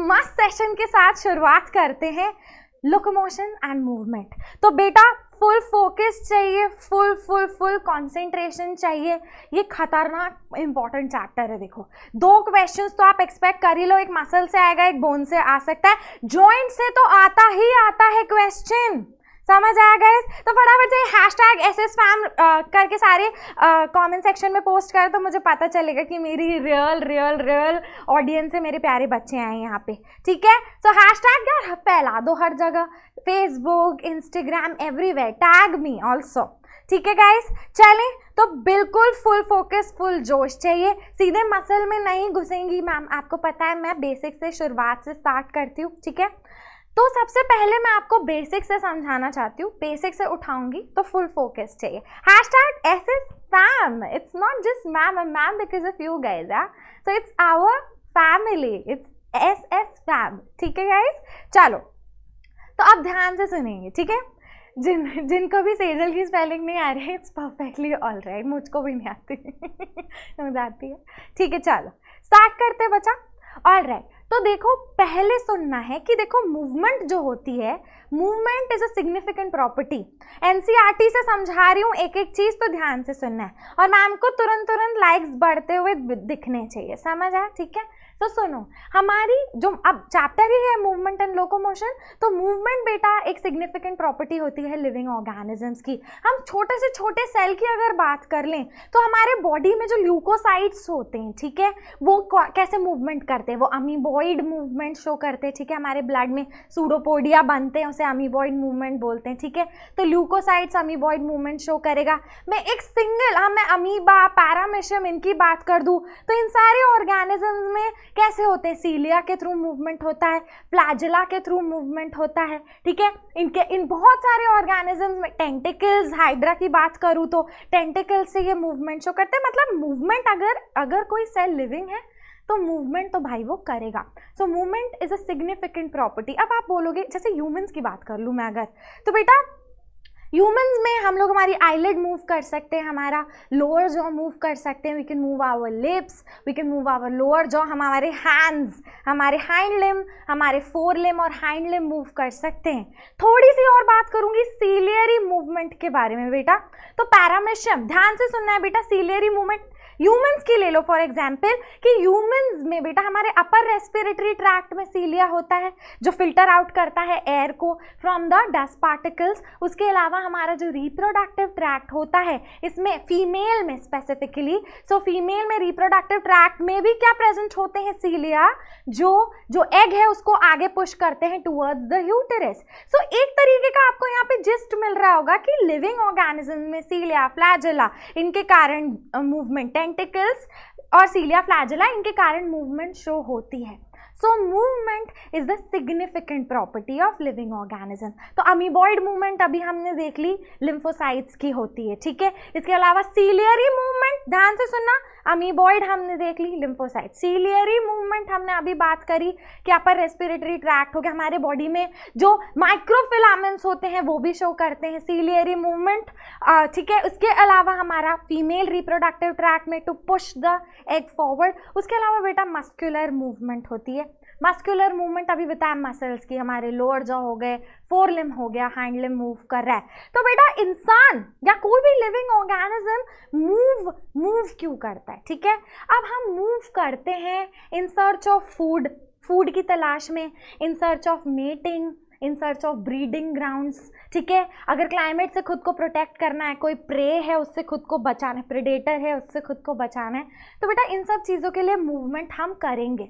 मस्त सेशन के साथ शुरुआत करते हैं लोकोमोशन एंड मूवमेंट। तो बेटा फुल फोकस चाहिए, फुल फुल फुल कंसंट्रेशन चाहिए। ये खतरनाक इंपॉर्टेंट चैप्टर है। देखो 2 क्वेश्चंस तो आप एक्सपेक्ट कर ही लो, एक मसल से आएगा, एक बोन से आ सकता है, जॉइंट से तो आता ही आता है क्वेश्चन। समझ आया गाइस? तो फटाफट से हैशटैग #SSFam करके सारे कमेंट सेक्शन में पोस्ट कर, तो मुझे पता चलेगा कि मेरी रियल ऑडियंस है, मेरे प्यारे बच्चे आए यहाँ पे। ठीक है, तो हैशटैग यार फैला दो हर जगह, Facebook, Instagram, everywhere, tag me also. ठीक है गाइस, चलें तो बिल्कुल फुल फोकस, फुल जोश चाहिए, सीधे मसल में नहीं घुसेंगी मैम, आपको पता है मैं बेसिक से शुरुआत से स्टार्ट करती हूँ। ठीक है, तो सबसे पहले मैं आपको बेसिक से समझाना चाहती हूँ, बेसिक से उठाऊंगी तो फुल फोकस चाहिए। Hashtag #SSFam, it's not just ma'am and ma'am because of you guys, so it's our family, it's SSFam। ठीक है गाइज, चलो तो अब ध्यान से सुनेंगे। ठीक है, जिनको भी सेजल की स्पेलिंग नहीं आ रही है, इट्स परफेक्टली ऑल राइट, मुझको भी नहीं आती समझ आती है। ठीक है, चलो स्टार्ट करते बच्चा। ऑल राइट, तो देखो पहले सुनना है कि देखो मूवमेंट जो होती है, movement is a significant property. NCERT से समझा रही हूँ एक एक चीज, तो ध्यान से सुनना है और मैम को तुरंत लाइक्स बढ़ते हुए दिखने चाहिए। समझ आया? ठीक है, तो सुनो, हमारी जो अब चैप्टर ही है मूवमेंट एंड लोकोमोशन, तो मूवमेंट बेटा एक सिग्निफिकेंट प्रॉपर्टी होती है लिविंग ऑर्गेनिजम्स की। हम छोटे से छोटे सेल की अगर बात कर लें तो हमारे बॉडी में जो ल्यूकोसाइट्स होते हैं, ठीक है, वो कैसे मूवमेंट करते हैं, वो अमीबॉइड मूवमेंट शो करते हैं। ठीक है, हमारे ब्लड में सूडोपोडिया बनते हैं, उसे अमीबॉइड मूवमेंट बोलते हैं। ठीक है, तो ल्यूकोसाइट्स अमीबॉइड मूवमेंट शो करेगा। मैं एक सिंगल मैं अमीबा, पैरामेशियम इनकी बात कर दूं तो इन सारे ऑर्गेनिजम्स में कैसे होते हैं, सीलिया के थ्रू मूवमेंट होता है, फ्लैजेला के थ्रू मूवमेंट होता है। ठीक है, इन बहुत सारे ऑर्गेनिजम्स में टेंटिकल्स, हाइड्रा की बात करूं तो टेंटिकल्स से ये मूवमेंट शो करते हैं। मतलब मूवमेंट अगर कोई सेल लिविंग है तो मूवमेंट तो भाई वो करेगा। So movement is a significant property. अब आप बोलोगे जैसे ह्यूमंस की बात कर लूँ मैं अगर, तो बेटा ह्यूमंस में हम लोग हमारी आईलिड मूव कर सकते हैं, हमारा लोअर जॉ मूव कर सकते हैं, we can move our lips, we can move our lower jaw, हम हमारे हैंड्स, हमारे हाइंड लिम, हमारे फोर लिम और हाइंड लिम मूव कर सकते हैं। थोड़ी सी और बात करूंगी सीलियरी मूवमेंट के बारे में बेटा। तो पैरामेशियम, ध्यान से सुनना है बेटा, सीलियरी मूवमेंट ह्यूमंस की ले लो फॉर एग्जाम्पल, कि ह्यूमंस में बेटा हमारे अपर रेस्पिरेटरी ट्रैक्ट में सीलिया होता है जो फिल्टर आउट करता है एयर को फ्रॉम द डस्ट पार्टिकल्स। उसके अलावा हमारा जो रिप्रोडक्टिव ट्रैक्ट होता है, इसमें फीमेल में स्पेसिफिकली, सो फीमेल में रिप्रोडक्टिव ट्रैक्ट में भी क्या प्रेजेंट होते हैं, सीलिया, जो एग है उसको आगे पुश करते हैं टुवर्ड्स द यूटेरस। सो एक तरीके का आपको यहाँ पे जिस्ट मिल रहा होगा कि लिविंग ऑर्गेनिज्म में सीलिया, फ्लैजेला इनके कारण मूवमेंट, टेंटिकल्स और सीलिया, फ्लैजेला इनके कारण मूवमेंट शो होती है। So movement is the significant property of living organism. तो अमीबॉइड मूवमेंट अभी हमने देख ली, लिम्फोसाइट्स की होती है। ठीक है, इसके अलावा सीलियरी मूवमेंट, ध्यान से सुनना, अमीबॉइड हमने देख ली, लिम्फोसाइट। सीलियरी मूवमेंट हमने अभी बात करी कि अपर रेस्पिरेटरी ट्रैक्ट हो गया, हमारे बॉडी में जो माइक्रोफिलामेंट्स होते हैं वो भी शो करते हैं सीलियरी मूवमेंट। ठीक है, उसके अलावा हमारा फीमेल रिप्रोडक्टिव ट्रैक्ट में to push the egg forward. उसके अलावा बेटा मस्कुलर मूवमेंट होती है। मस्कुलर मूवमेंट अभी बताया मसल्स की, हमारे लोअर जॉ हो गए, फोर लिम हो गया, हाइंड लिम मूव कर रहा है। तो बेटा इंसान या कोई भी लिविंग ऑर्गेनिज्म मूव क्यों करता है? ठीक है, अब हम मूव करते हैं इन सर्च ऑफ फूड की तलाश में, इन search of mating, in search of breeding grounds. ठीक है, अगर क्लाइमेट से खुद को प्रोटेक्ट करना है, कोई प्रे है उससे खुद को बचाना है, प्रेडेटर है उससे खुद को बचाना है, तो बेटा इन सब चीज़ों के लिए मूवमेंट हम करेंगे।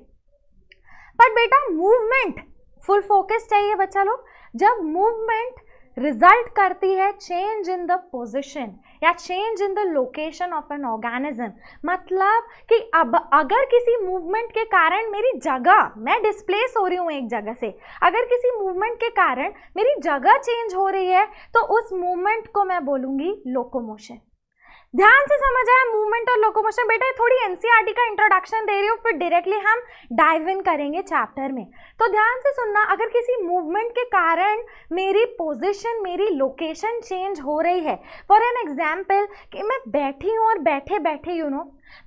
पर बेटा मूवमेंट फुल फोकस चाहिए बच्चा लोग। जब मूवमेंट रिजल्ट करती है चेंज इन द पोजिशन, या change in the location of an organism, मतलब कि अब अगर किसी मूवमेंट के कारण मेरी जगह, मैं डिस्प्लेस हो रही हूँ एक जगह से, अगर किसी मूवमेंट के कारण मेरी जगह चेंज हो रही है तो उस मूवमेंट को मैं बोलूंगी लोकोमोशन। ध्यान से समझ आया मूवमेंट और लोकोमोशन। बेटा थोड़ी एनसीईआरटी का इंट्रोडक्शन दे रही हूँ, फिर डायरेक्टली हम डाइव इन करेंगे चैप्टर में। तो ध्यान से सुनना, अगर किसी मूवमेंट के कारण मेरी पोजीशन, मेरी लोकेशन चेंज हो रही है, फॉर एन एग्जाम्पल कि मैं बैठी हूँ और बैठे बैठे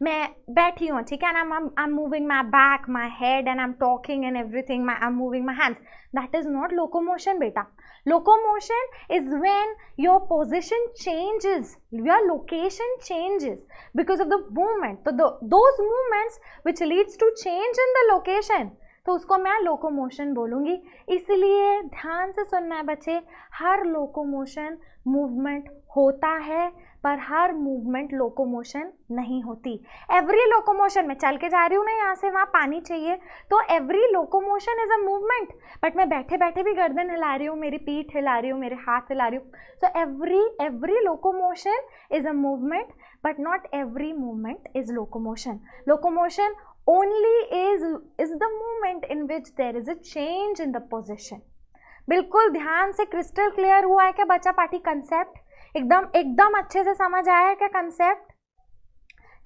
मैं बैठी हूँ, ठीक है, and I am moving my back, my head, and I am talking and everything, I am moving my hands, that is not locomotion बेटा। Locomotion is when your position changes, your location changes because of the movement. So those movements which leads to change in the location, तो उसको मैं locomotion बोलूँगी। इसलिए ध्यान से सुनना है बच्चे, हर लोकोमोशन मूवमेंट होता है पर हर मूवमेंट लोकोमोशन नहीं होती। एवरी लोकोमोशन, मैं चल के जा रही हूँ ना यहाँ से वहाँ पानी चाहिए, तो every locomotion is a movement, but मैं बैठे बैठे भी गर्दन हिला रही हूँ, मेरी पीठ हिला रही हूँ, मेरे हाथ हिला रही हूँ। So every locomotion is a movement but not every movement is locomotion. Locomotion only is the movement in which there is a change in the position। बिल्कुल ध्यान से, क्रिस्टल क्लियर हुआ है क्या बच्चा पार्टी? कंसेप्ट एकदम अच्छे से समझ आया है क्या कंसेप्ट?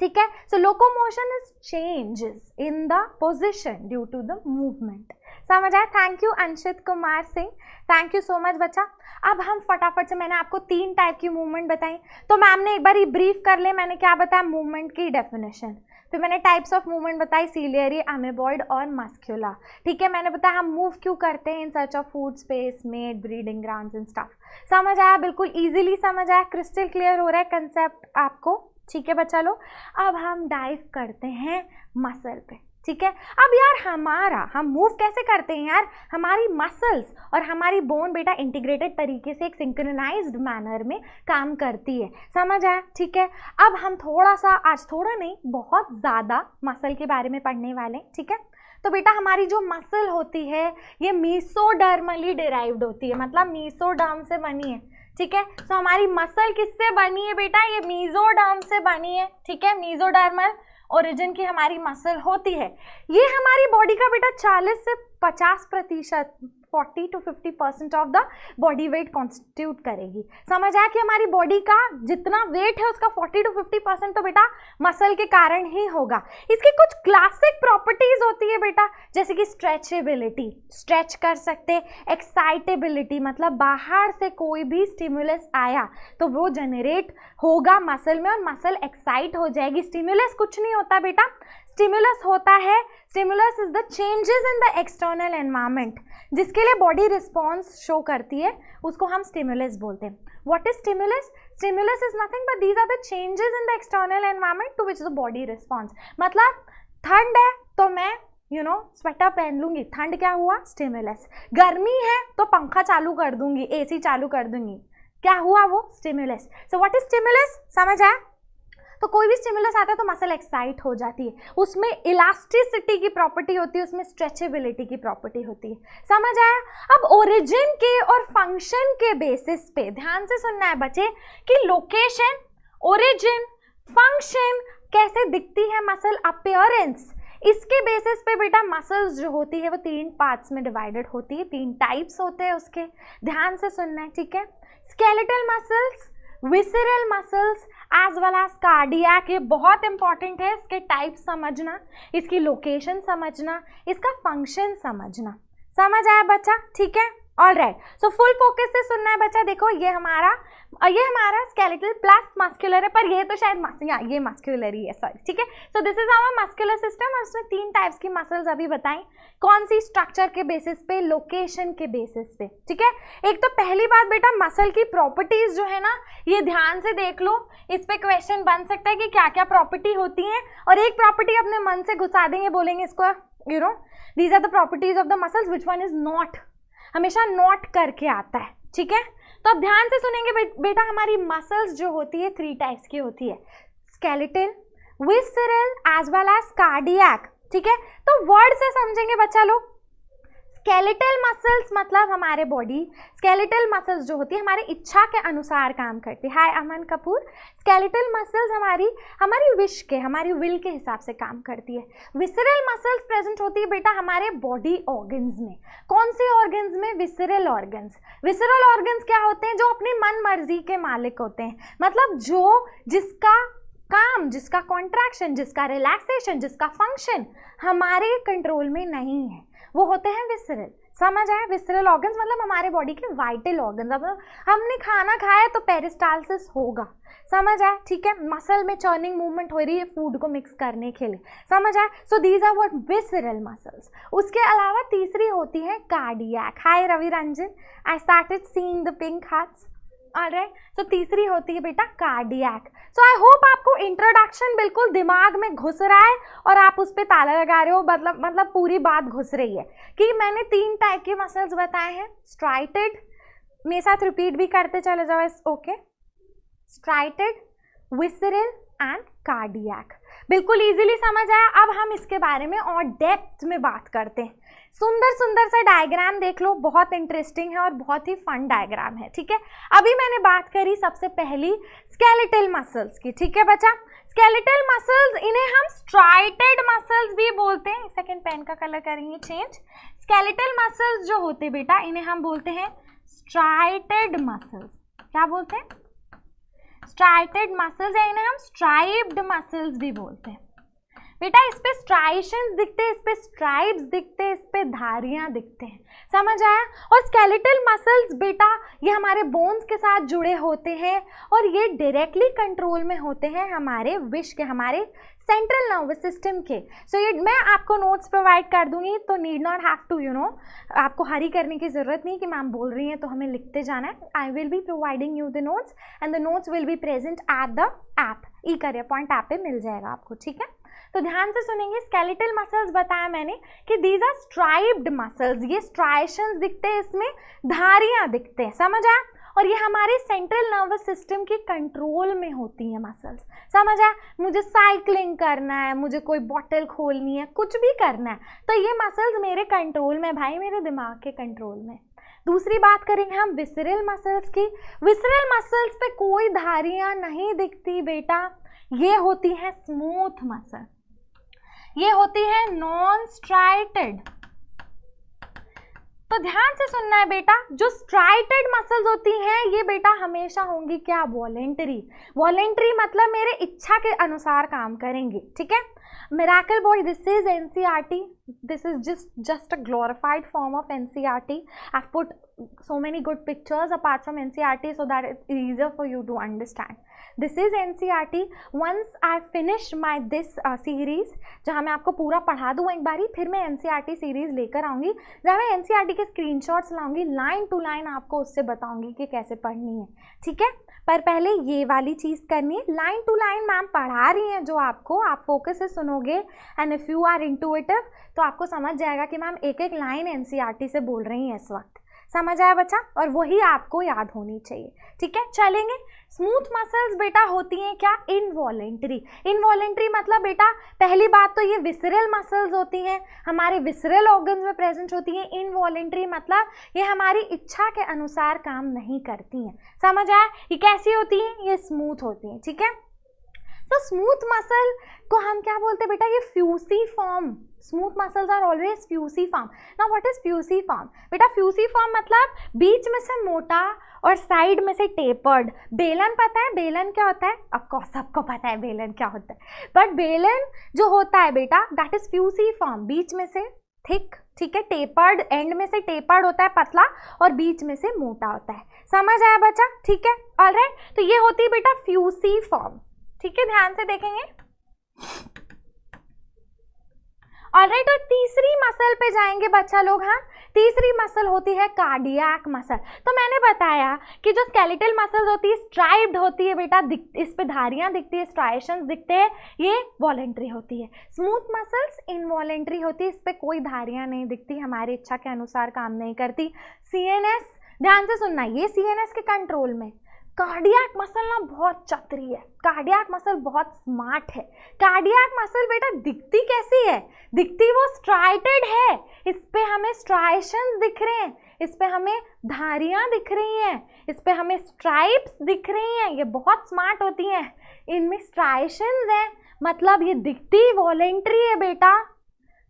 ठीक है। So locomotion is changes in the position due to the movement. समझ आया? Thank you Anshit Kumar Singh, thank you so much बच्चा। अब हम फटाफट से, मैंने आपको 3 टाइप की मूवमेंट बताई, तो मैम ने एक बार ही ब्रीफ कर ले, मैंने क्या बताया? मूवमेंट की डेफिनेशन, फिर मैंने टाइप्स ऑफ मूवमेंट बताई, सीलियरी, अमेबॉइड और मस्क्यूलर। ठीक है, मैंने बताया हम मूव क्यों करते हैं, in search of food, space, mate, breeding grounds and stuff. समझ आया? बिल्कुल इजीली समझ आया, क्रिस्टल क्लियर हो रहा है कंसेप्ट आपको? ठीक है बच्चा लो, अब हम डाइव करते हैं मसल पे। ठीक है, अब यार हम मूव कैसे करते हैं यार? हमारी मसल्स और हमारी बोन बेटा इंटीग्रेटेड तरीके से एक सिंक्रोनाइज्ड मैनर में काम करती है। समझ आया? ठीक है, अब हम थोड़ा सा, आज थोड़ा नहीं बहुत ज़्यादा मसल के बारे में पढ़ने वाले हैं। ठीक है, तो बेटा हमारी जो मसल होती है ये मीसोडर्मली डिराइव्ड होती है, मतलब मीसोडर्म से बनी है। ठीक है, तो हमारी मसल किससे बनी है बेटा? ये मीसोडर्म से बनी है। ठीक है, मीसोडर्मल ओरिजिन की हमारी मसल होती है। ये हमारी बॉडी का बेटा 40 से 50%, 40 to 50% of the body weight constitute करेगी। समझ आया कि हमारी बॉडी का जितना वेट है उसका 40 to 50% तो बेटा मसल के कारण ही होगा। इसकी कुछ क्लासिक प्रॉपर्टीज होती है बेटा, जैसे कि स्ट्रेचेबिलिटी, स्ट्रेच कर सकते, एक्साइटेबिलिटी मतलब बाहर से कोई भी स्टिमुलस आया तो वो जनरेट होगा मसल में और मसल एक्साइट हो जाएगी। स्टिमुलस कुछ नहीं होता बेटा, स्टिमुलस होता है, stimulus is the changes in the external environment, जिसके लिए बॉडी रिस्पॉन्स शो करती है, उसको हम स्टिमुलस बोलते हैं। What is stimulus? Stimulus is nothing but these are the changes in the external environment to which the body response. मतलब ठंड है तो मैं स्वेटर पहन लूंगी, ठंड क्या हुआ? स्टिमुलस। गर्मी है तो पंखा चालू कर दूंगी, एसी चालू कर दूंगी, क्या हुआ? वो stimulus. So what is stimulus? समझ आया? तो कोई भी स्टिमुलस आता है तो मसल एक्साइट हो जाती है, उसमें इलास्टिसिटी की प्रॉपर्टी होती है, उसमें स्ट्रेचेबिलिटी की प्रॉपर्टी होती है। समझ आया? अब ओरिजिन के और फंक्शन के बेसिस पे ध्यान से सुनना है बच्चे कि लोकेशन, ओरिजिन, फंक्शन, कैसे दिखती है मसल, अपीयरेंस, इसके बेसिस पे बेटा मसल्स जो होती है वो 3 पार्ट्स में डिवाइडेड होती है, 3 टाइप्स होते हैं उसके। ध्यान से सुनना है, ठीक है? Skeletal muscles, visceral muscles as well as cardiac. ये बहुत इंपॉर्टेंट है, इसके टाइप समझना, इसकी लोकेशन समझना, इसका फंक्शन समझना। समझ आया बच्चा? ठीक है, all right. So full focus से सुनना है बच्चा। देखो ये हमारा स्केलेटल प्लस मस्कुलर है, पर ये तो शायद ये मस्कुलर ही है, सॉरी। ठीक है, so this is our muscular system और उसमें 3 टाइप्स की मसल्स अभी बताएं, कौन सी? स्ट्रक्चर के बेसिस पे, लोकेशन के बेसिस पे। ठीक है, एक तो पहली बात बेटा मसल की प्रॉपर्टीज जो है ना, ये ध्यान से देख लो, इस पे क्वेश्चन बन सकता है कि क्या क्या प्रॉपर्टी होती है, और एक प्रॉपर्टी अपने मन से घुसा देंगे, बोलेंगे इसको these are the properties of the muscles which one is not, हमेशा नॉट करके आता है। ठीक है, तो अब ध्यान से सुनेंगे बेटा, हमारी मसल्स जो होती है 3 टाइप्स की होती है, skeletal, visceral as well as cardiac. ठीक है, तो वर्ड से समझेंगे बच्चा लोग। स्केलेटल मसल्स मतलब हमारे बॉडी, स्केलेटल मसल्स जो होती है हमारी इच्छा के अनुसार काम करती है। हाय अमन कपूर। स्केलेटल मसल्स हमारी विश के, हमारी विल के हिसाब से काम करती है। विसरल मसल्स प्रेजेंट होती है बेटा हमारे बॉडी ऑर्गन्स में। कौन से ऑर्गन्स में? Visceral organs. विसरल ऑर्गन्स क्या होते हैं? जो अपनी मन मर्जी के मालिक होते हैं, मतलब जिसका काम, जिसका कॉन्ट्रैक्शन, जिसका रिलैक्सेशन, जिसका फंक्शन हमारे कंट्रोल में नहीं है, वो होते हैं विसरल। समझ आया? विसरल ऑर्गन्स मतलब हमारे बॉडी के वाइटल ऑर्गन्स। अब हमने खाना खाया तो पेरिस्टालसिस होगा। समझ आया? ठीक है, मसल में चर्निंग मूवमेंट हो रही है फूड को मिक्स करने के लिए। समझ आया? So these are what visceral muscles. उसके अलावा तीसरी होती है cardiac. Hi Ravi Ranjan, I started seeing the pink hearts. Alright, so तीसरी होती है बेटा कार्डियक। सो आई होप आपको इंट्रोडक्शन बिल्कुल दिमाग में घुस रहा है और आप उस पर ताला लगा रहे हो, मतलब पूरी बात घुस रही है कि मैंने 3 टाइप के मसल्स बताए हैं। स्ट्राइटेड, मेरे साथ रिपीट भी करते चले जाओ। Okay, striated, visceral and cardiac. बिल्कुल इजीली समझ आया। अब हम इसके बारे में और डेप्थ में बात करते हैं। सुंदर सुंदर सा डायग्राम देख लो, बहुत इंटरेस्टिंग है और बहुत ही फन डायग्राम है। ठीक है, अभी मैंने बात करी सबसे पहली स्केलेटल मसल्स की। ठीक है बच्चा, स्केलेटल मसल्स, इन्हें हम स्ट्राइटेड मसल्स भी बोलते हैं। सेकंड पेन का कलर करेंगे चेंज। स्केलेटल मसल्स जो होते हैं बेटा इन्हें हम बोलते हैं स्ट्राइटेड मसल्स। क्या बोलते हैं? स्ट्राइटेड मसल्स, या इन्हें हम स्ट्राइप्ड मसल्स भी बोलते हैं। बेटा इस पे स्ट्राइशंस दिखते हैं, इस पे स्ट्राइप्स दिखते हैं, इस पे धारियां दिखते हैं। समझ आया? और स्केलेटल मसल्स बेटा ये हमारे बोन्स के साथ जुड़े होते हैं और ये डायरेक्टली कंट्रोल में होते हैं हमारे विश के, हमारे सेंट्रल नर्वस सिस्टम के। सो ये मैं आपको नोट्स प्रोवाइड कर दूंगी, तो नीड नॉट हैव टू आपको हरी करने की जरूरत नहीं कि मैम बोल रही हैं तो हमें लिखते जाना है। I will be providing you the notes and the notes will be present at the app. E career point app पे मिल जाएगा आपको। ठीक है, तो ध्यान से सुनेंगे। स्केलेटल मसल्स बताया मैंने कि दीज आर स्ट्राइप्ड मसल्स। ये स्ट्राइशंस दिखते हैं, इसमें धारियां दिखते हैं। समझ आया? और ये हमारे सेंट्रल नर्वस सिस्टम के कंट्रोल में होती है मसल्स। समझ आया? मुझे साइकिलिंग करना है, मुझे कोई बॉटल खोलनी है, कुछ भी करना है, तो ये मसल्स मेरे कंट्रोल में भाई, मेरे दिमाग के कंट्रोल में। दूसरी बात करेंगे हम विसरल मसल्स की। विसरल मसल्स पे कोई धारियां नहीं दिखती बेटा, ये होती है स्मूथ मसल, ये होती है नॉन स्ट्राइटेड। तो ध्यान से सुनना है बेटा, जो स्ट्राइटेड मसल्स होती हैं ये बेटा हमेशा होंगी क्या? वॉलेंटरी। वॉलेंटरी मतलब मेरे इच्छा के अनुसार काम करेंगे। ठीक है, miracle boy, this is NCERT, this is just a glorified form of NCERT. I've put so many good pictures apart from NCERT so that it's easier for you to understand. This is NCERT. Once I finish my this series, जहाँ मैं आपको पूरा पढ़ा दूँ एक बारी, फिर मैं NCERT सीरीज लेकर आऊँगी जहाँ मैं NCERT के स्क्रीनशॉट्स लाऊंगी, लाइन टू लाइन आपको उससे बताऊँगी कि कैसे पढ़नी है। ठीक है, पर पहले ये वाली चीज़ करनी है। लाइन टू लाइन मैम पढ़ा रही हैं जो आपको, आप फोकस से सुनोगे and if you are intuitive तो आपको समझ जाएगा कि मैम एक एक लाइन एनसीईआरटी से बोल रही हैं इस वक्त। समझ आया बच्चा? और वही आपको याद होनी चाहिए। ठीक है, चलेंगे। स्मूथ मसल्स बेटा होती हैं क्या? इनवॉलेंट्री। इनवॉलेंट्री मतलब बेटा पहली बात तो ये विसरल मसल्स होती हैं, हमारे विसरल ऑर्गन्स में प्रेजेंट होती हैं। इनवॉलेंट्री मतलब ये हमारी इच्छा के अनुसार काम नहीं करती हैं। समझ आया? ये कैसी होती हैं? ये स्मूथ होती हैं। ठीक है, तो स्मूथ मसल को हम क्या बोलते हैं बेटा? ये fusiform. Smooth muscles are always fusiform. Now what is fusiform? बेटा फ्यूसीफॉर्म मतलब बीच में से मोटा और साइड में से टेपर्ड। बेलन पता है बेलन क्या होता है? ऑफकोर्स सबको पता है बेलन क्या होता है, बट बेलन जो होता है बेटा दैट इज फ्यूसीफॉर्म, बीच में से थिक, ठीक है, टेपर्ड, एंड में से टेपर्ड होता है पतला और बीच में से मोटा होता है। समझ आया बच्चा? ठीक है, ऑलराइट, तो ये होती है बेटा फ्यूसीफॉर्म। ठीक है, ध्यान से देखेंगे। ऑलराइट, और तीसरी मसल पे जाएंगे बच्चा लोग। हाँ, तीसरी मसल होती है कार्डियक मसल। तो मैंने बताया कि जो स्केलेटल मसल्स होती है स्ट्राइप्ड होती है बेटा, इस पे धारियां दिखती है, स्ट्राइशंस दिखते हैं, ये वॉलेंट्री होती है। स्मूथ मसल्स इनवॉलेंट्री होती है, इस पे कोई धारियां नहीं दिखती, हमारी इच्छा के अनुसार काम नहीं करती। सीएनएस, ध्यान से सुनना, ये सीएनएस के कंट्रोल में, कार्डियक मसल ना बहुत चतुरी है, कार्डियक मसल बहुत स्मार्ट है। कार्डियक मसल बेटा दिखती कैसी है, दिखती वो स्ट्राइटेड है, इस पे हमें स्ट्राइशंस दिख रहे हैं, इस पे हमें धारियां दिख रही हैं, इस पे हमें स्ट्राइप्स दिख रही हैं, ये बहुत स्मार्ट होती हैं, इनमें स्ट्राइशंस हैं, मतलब ये दिखती वॉलेंट्री है बेटा,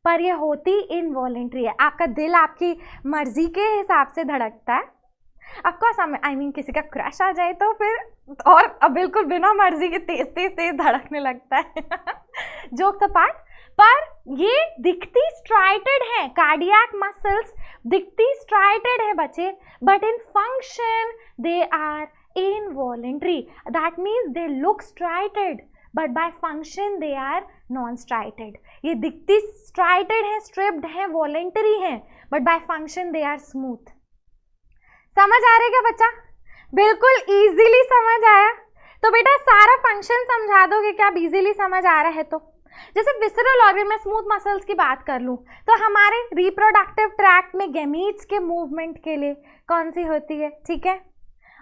पर ये होती इनवॉलेंट्री है। आपका दिल आपकी मर्जी के हिसाब से धड़कता है, ऑफकोर्स आई मीन किसी का क्रश आ जाए तो फिर और अब बिल्कुल बिना मर्जी के तेज तेज तेज धड़कने लगता है जोक्स अपार्ट, पर ये दिखती स्ट्राइटेड है, कार्डियक मसल्स दिखती स्ट्राइटेड है बच्चे, but in function they are involuntary, that means they look striated but by function they are non striated. ये दिखती स्ट्राइटेड है, स्ट्रिप्ड है, वॉलेंटरी है, but by function they are smooth. समझ आ रहा है क्या बच्चा? बिल्कुल इजीली समझ आया? तो बेटा सारा फंक्शन समझा दोगे क्या? आप इजीली समझ आ रहा है तो जैसे विसरल ऑर्गन में स्मूथ मसल्स की बात कर लूँ तो हमारे रिप्रोडक्टिव ट्रैक्ट में गैमीट्स के मूवमेंट के लिए कौन सी होती है, ठीक है,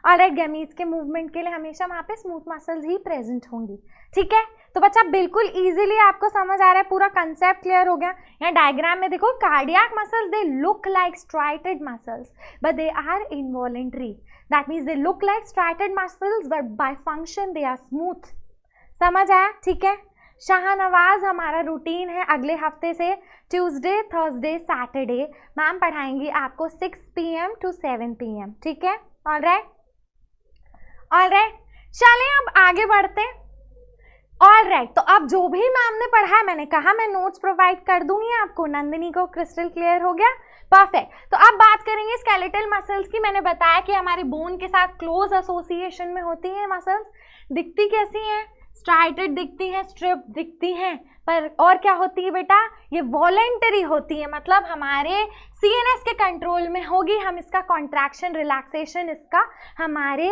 ऑलराइट, गैमीट्स के मूवमेंट के लिए हमेशा वहाँ पे स्मूथ मसल्स ही प्रेजेंट होंगी, ठीक है। तो बच्चा बिल्कुल इजीली आपको समझ आ रहा है, पूरा कंसेप्ट क्लियर हो गया। यहाँ डायग्राम में देखो, cardiac muscles they look like striated muscles but they are involuntary, that means they look like striated muscles but by function they are smooth. समझ आया? ठीक है। शाहनवाज हमारा रूटीन है, अगले हफ्ते से ट्यूसडे, थर्सडे, सैटरडे मैम पढ़ाएंगी आपको 6 PM to 7 PM, ठीक है। ऑलराइट, चलें अब आगे बढ़ते हैं। ऑलराइट, तो अब जो भी मैम ने पढ़ा है, मैंने कहा मैं नोट्स प्रोवाइड कर दूंगी आपको, नंदिनी को क्रिस्टल क्लियर हो गया, परफेक्ट। तो अब बात करेंगे स्केलेटल मसल्स की। मैंने बताया कि हमारे बोन के साथ क्लोज एसोसिएशन में होती हैं मसल्स, दिखती कैसी हैं, स्ट्राइटेड दिखती हैं, स्ट्रिप दिखती हैं, पर और क्या होती है बेटा, ये वॉलेंटरी होती है, मतलब हमारे CNS के कंट्रोल में होगी, हम इसका कॉन्ट्रैक्शन रिलैक्सेशन इसका हमारे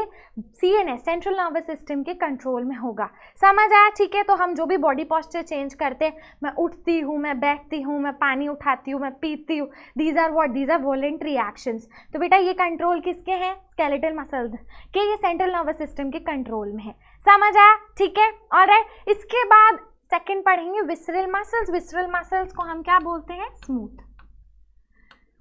CNS सेंट्रल नर्वस सिस्टम के कंट्रोल में होगा। समझ आया? ठीक है। तो हम जो भी बॉडी पोस्चर चेंज करते हैं, मैं उठती हूँ, मैं बैठती हूँ, मैं पानी उठाती हूँ, मैं पीती हूँ, these are what, these are voluntary actions. तो बेटा ये कंट्रोल किसके हैं? स्केलेटल मसल्स के, ये सेंट्रल नर्वस सिस्टम के कंट्रोल में है। समझ आया? ठीक है। ऑलराइट, इसके बाद सेकंड पढ़ेंगे विसरल मसल्स। विसरल मसल्स को हम क्या बोलते हैं? स्मूथ।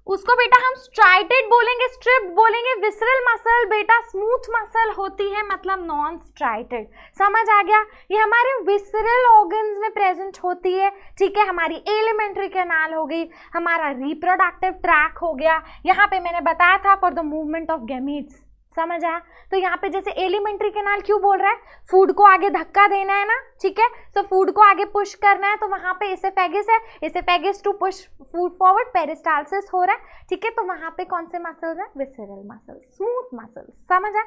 उसको बेटा हम स्ट्राइटेड बोलेंगे, स्ट्रिप्ड बोलेंगे। विसरल मसल बेटा स्मूथ मसल होती है, मतलब नॉन स्ट्राइटेड। समझ आ गया? ये हमारे विसरल ऑर्गन्स में प्रेजेंट होती है, ठीक है। हमारी एलिमेंट्री कैनाल हो गई, हमारा रिप्रोडक्टिव ट्रैक हो गया, यहाँ पे मैंने बताया था for the movement of gametes. समझ आया? तो यहाँ पे जैसे एलिमेंट्री कैनाल क्यों बोल रहा है, फूड को आगे धक्का देना है ना, ठीक है। सो फूड को आगे पुश करना है, तो वहाँ पे एसोफेगस है, oesophagus to push food forward, peristalsis हो रहा है, ठीक है। तो वहाँ पे कौन से मसल्स हैं? Visceral muscles, smooth muscles. समझ आया?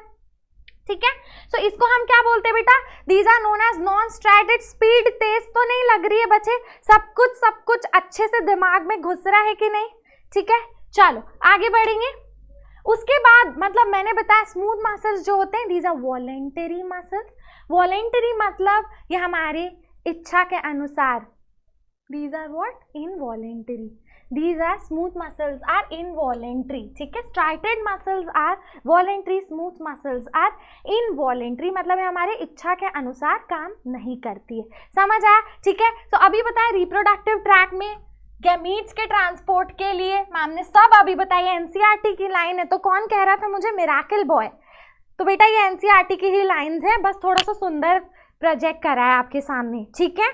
ठीक है। सो इसको हम क्या बोलते हैं बेटा? These are known as non striated. Speed तेज तो नहीं लग रही है बच्चे, सब कुछ अच्छे से दिमाग में घुस रहा है कि नहीं? ठीक है, चलो आगे बढ़ेंगे। उसके बाद मतलब मैंने बताया स्मूथ मसल्स जो होते हैं, these are voluntary muscles. Voluntary मतलब ये हमारी इच्छा के अनुसार, these are what? Involuntary. These are smooth muscles are involuntary, ठीक है। Striated muscles are voluntary, smooth muscles are involuntary, मतलब ये हमारे इच्छा के अनुसार काम नहीं करती है। समझ आया? ठीक है। तो अभी बताया रिप्रोडक्टिव ट्रैक में गैमीट्स के ट्रांसपोर्ट के लिए मैम ने सब अभी बताई, NCERT की लाइन है। तो कौन कह रहा था मुझे मिराकिल बॉय? तो बेटा ये NCERT की ही लाइन्स है, बस थोड़ा सा सुंदर प्रोजेक्ट करा है आपके सामने, ठीक है।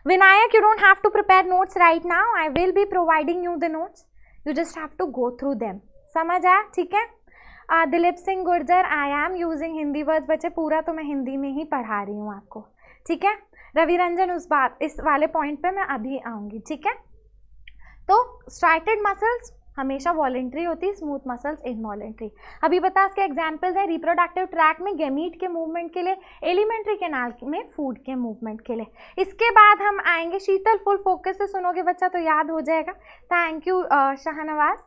Vinayak, you don't have to prepare notes right now. I will be providing you the notes. You just have to go through them. समझ आया? ठीक है। Dilip Singh Gurjar, I am using Hindi words. बच्चे पूरा तो मैं हिंदी में ही पढ़ा रही हूँ आपको, ठीक है। रवि रंजन, इस वाले पॉइंट पे मैं अभी आऊँगी, ठीक है। तो स्ट्राइटेड मसल्स हमेशा वॉलेंट्री होती है, स्मूथ मसल्स इनवॉलेंट्री। अभी बता इसके एग्जांपल्स हैं रिप्रोडक्टिव ट्रैक में गैमीट के मूवमेंट के लिए, एलिमेंट्री कैनाल में फूड के मूवमेंट के लिए। इसके बाद हम आएंगे, शीतल फुल फोकस से सुनोगे बच्चा तो याद हो जाएगा। Thank you Shahnawaz.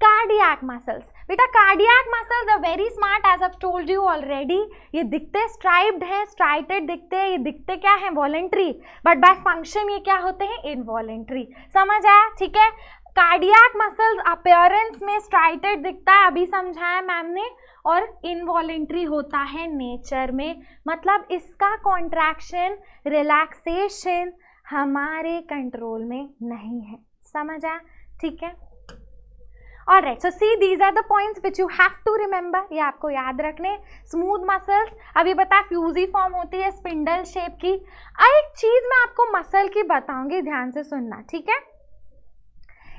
Cardiac muscles, बेटा cardiac muscles are very smart as I told you already. ये दिखते स्ट्राइप्ड हैं, स्ट्राइटेड दिखते हैं, ये दिखते क्या हैं? वॉलेंट्री, बट बाय फंक्शन ये क्या होते हैं? इनवॉलेंट्री। समझ आया? ठीक है। कार्डियक मसल्स अपीयरेंस में स्ट्राइटेड दिखता है, अभी समझाया मैम ने, और इनवॉलेंट्री होता है नेचर में, मतलब इसका कॉन्ट्रैक्शन रिलैक्सेशन हमारे कंट्रोल में नहीं है। समझ आया? ठीक है। Alright, so see these are the points which you have to remember, ये आपको याद रखने। स्मूथ मसल्स अभी बताया फ्यूजिफॉर्म होती है स्पिंडल शेप की। एक चीज मैं आपको मसल की बताऊंगी, ध्यान से सुनना, ठीक है।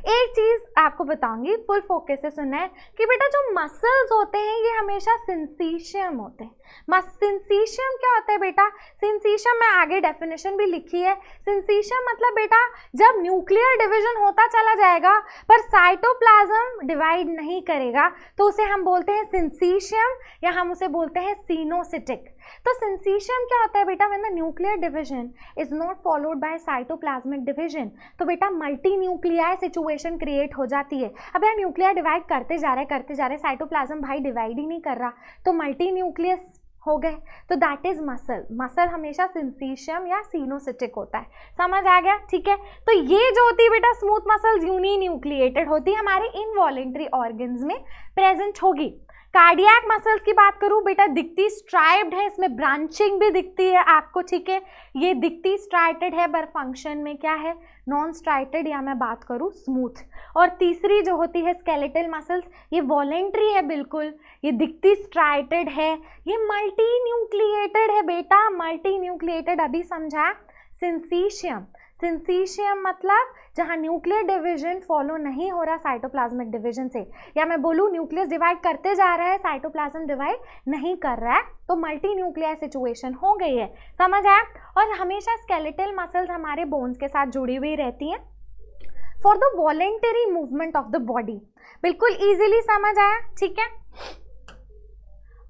एक चीज आपको बताऊंगी, फुल फोकस से सुनना है कि बेटा जो मसल्स होते हैं ये हमेशा सिंसीशियम होते हैं। सिंसीशियम क्या होता है बेटा? सिंसीशियम में आगे डेफिनेशन भी लिखी है। सिंसीशियम मतलब बेटा जब न्यूक्लियर डिवीजन होता चला जाएगा पर साइटोप्लाज्म डिवाइड नहीं करेगा तो उसे हम बोलते हैं सिंसीशियम, या हम उसे बोलते हैं सीनोसिटिक। तो सिंसीशियम क्या होता है बेटा? When the nuclear division is not followed by cytoplasmic division, तो बेटा मल्टी न्यूक्लियाई सिचुएशन क्रिएट हो जाती है। अब यार न्यूक्लियर डिवाइड करते जा रहे साइटोप्लाज्म भाई डिवाइड ही नहीं कर रहा, तो मल्टी न्यूक्लियस हो गए, तो दैट इज मसल। मसल हमेशा सिंसीशियम या सीनोसिटिक होता है। समझ आ गया? ठीक है। तो ये जो होती है बेटा स्मूथ मसल्स यूनी न्यूक्लिएटेड होती है, हमारे इनवॉलेंट्री ऑर्गन्स में प्रेजेंट होगी। कार्डियक मसल्स की बात करूं बेटा, दिखती स्ट्राइप्ड है, इसमें ब्रांचिंग भी दिखती है आपको, ठीक है। ये दिखती स्ट्राइटेड है पर फंक्शन में क्या है? नॉन स्ट्राइटेड, या मैं बात करूं स्मूथ। और तीसरी जो होती है स्केलेटल मसल्स, ये वॉलेंट्री है बिल्कुल, ये दिखती स्ट्राइटेड है, ये मल्टी न्यूक्लिएटेड है बेटा, मल्टी न्यूक्लिएटेड अभी समझा। सिंसीशियम, सिंसीशियम मतलब जहां न्यूक्लियर डिवीजन फॉलो नहीं हो रहा साइटोप्लाज्मिक डिवीजन से, या मैं बोलूँ न्यूक्लियस डिवाइड करते जा रहा है साइटोप्लाज्म डिवाइड नहीं कर रहा है, तो मल्टी न्यूक्लियर सिचुएशन हो गई है। समझ आया? और हमेशा स्केलेटल मसल्स हमारे बोन्स के साथ जुड़ी हुई रहती हैं for the voluntary movement of the body. बिल्कुल इजीली समझ आया? ठीक है।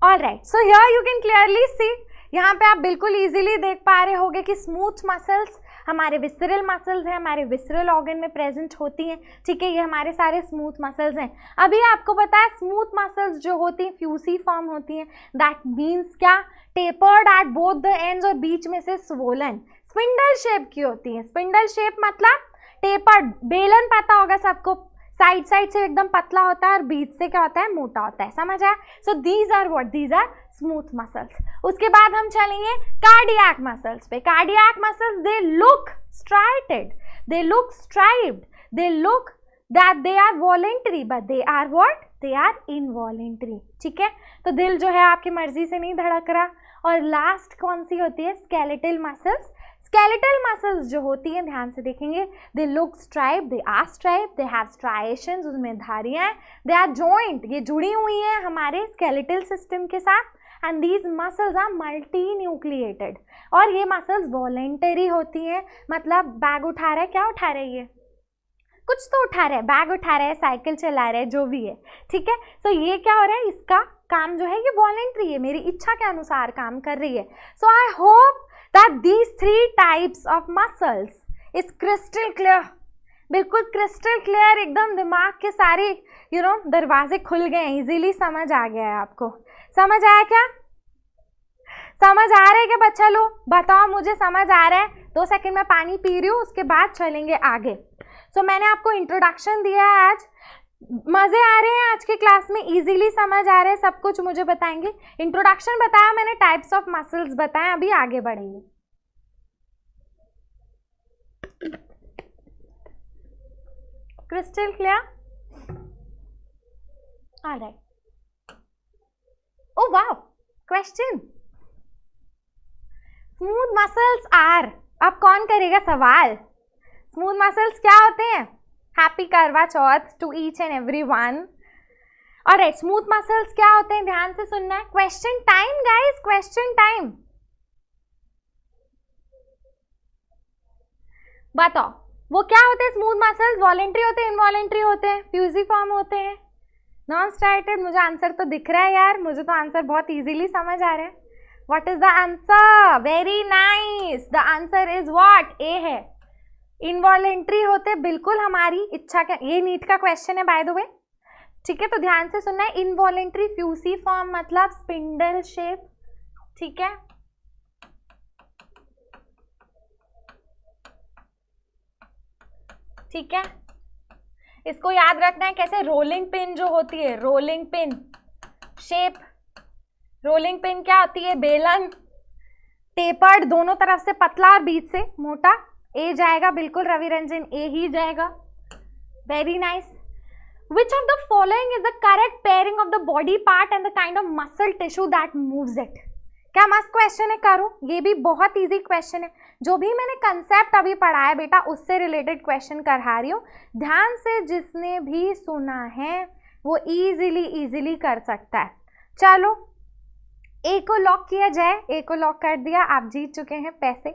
Alright, so here you can clearly see, यहाँ पे आप बिल्कुल इजीली देख पा रहे होंगे कि स्मूथ मसल्स हमारे विसरल मसल्स हैं, हमारे विसरल ऑर्गन में प्रेजेंट होती हैं, ठीक है। ये हमारे सारे स्मूथ मसल्स हैं। अभी आपको पता है स्मूथ मसल्स जो होती हैं फ्यूसिफॉर्म होती हैं, दैट मीन्स क्या? Tapered at both the ends, और बीच में से स्वोलन, स्पिंडल शेप की होती हैं। स्पिंडल शेप मतलब टेपर्ड, बेलन पता होगा सबको, साइड साइड से एकदम पतला होता है और बीच से क्या होता है? मोटा होता है। समझ आया? So these are what? These are smooth muscles. उसके बाद हम चलेंगे कार्डियक मसल्स पे। Cardiac muscles they look striated, they look striped, they look that they are voluntary, but they are what? They are involuntary. ठीक है। तो दिल जो है आपकी मर्जी से नहीं धड़क रहा। और लास्ट कौन सी होती है? Skeletal muscles. स्केलेटल मसल्स जो होती हैं ध्यान से देखेंगे, they look stripe, they are stripe, they have striations, उसमें धारियां हैं, दे आर जॉइंट, ये जुड़ी हुई हैं हमारे स्केलेटल सिस्टम के साथ, and these muscles are multi nucleated. और ये मसल्स वॉलेंटरी होती हैं, मतलब बैग उठा रहा है, क्या उठा रहा है? ये कुछ तो उठा रहा है, बैग उठा रहा है, साइकिल चला रहा है, जो भी है, ठीक है। सो ये क्या हो रहा है? इसका काम जो है ये वॉलेंटरी है, मेरी इच्छा के अनुसार काम कर रही है। So I hope that these three types of muscles is crystal clear, बिल्कुल क्रिस्टल क्लियर, एकदम दिमाग के सारे दरवाजे खुल गए, इजीली समझ आ गया है आपको। समझ आया क्या? समझ आ रहा है क्या बच्चा लोग? बताओ मुझे समझ आ रहा है? 2 सेकंड में पानी पी रही हूँ, उसके बाद चलेंगे आगे। सो मैंने आपको इंट्रोडक्शन दिया है आज, मजे आ रहे हैं आज की क्लास में? इजीली समझ आ रहा है सब कुछ? मुझे बताएंगे। इंट्रोडक्शन बताया मैंने, टाइप्स ऑफ मसल्स बताए, अभी आगे बढ़ेंगे। Crystal clear? Alright. Oh wow, question. Smooth muscles are, अब कौन करेगा सवाल? स्मूथ मसल्स क्या होते हैं? Happy Karwa Chauth to each and every one. Alright, smooth muscles क्या होते हैं? ध्यान से सुनना है। Question time guys, question time. बताओ वो क्या होते हैं स्मूथ मसल्स? वॉलेंट्री होते हैं, इनवॉलेंट्री होते हैं, फ्यूजिफॉर्म होते हैं, नॉन स्ट्राइटेड? मुझे आंसर तो दिख रहा है यार, मुझे तो आंसर बहुत इजीली समझ आ रहा है। What is the answer? Very nice, the answer is what? A है। इनवॉलेंट्री होते बिल्कुल हमारी इच्छा का, ये नीट का क्वेश्चन है बाय द वे, ठीक है। तो ध्यान से सुनना है। इनवॉलेंट्री फ्यूसिफॉर्म मतलब स्पिंडल शेप, ठीक है। ठीक है। इसको याद रखना है कैसे, रोलिंग पिन जो होती है, rolling pin shape, rolling pin क्या होती है, बेलन, टेपर्ड, दोनों तरफ से पतला और बीच से मोटा, ए जाएगा बिल्कुल रवि रंजन, ए ही जाएगा, very nice. Which of the following is the correct pairing of the body part and the kind of muscle tissue that moves it? क्या मस्त क्वेश्चन है, करो, ये भी बहुत इजी क्वेश्चन है, जो भी मैंने कंसेप्ट अभी पढ़ा है बेटा उससे रिलेटेड क्वेश्चन करा रही हूँ, ध्यान से जिसने भी सुना है वो इजीली कर सकता है। चलो ए को लॉक किया जाए, ए को लॉक कर दिया, आप जीत चुके हैं पैसे,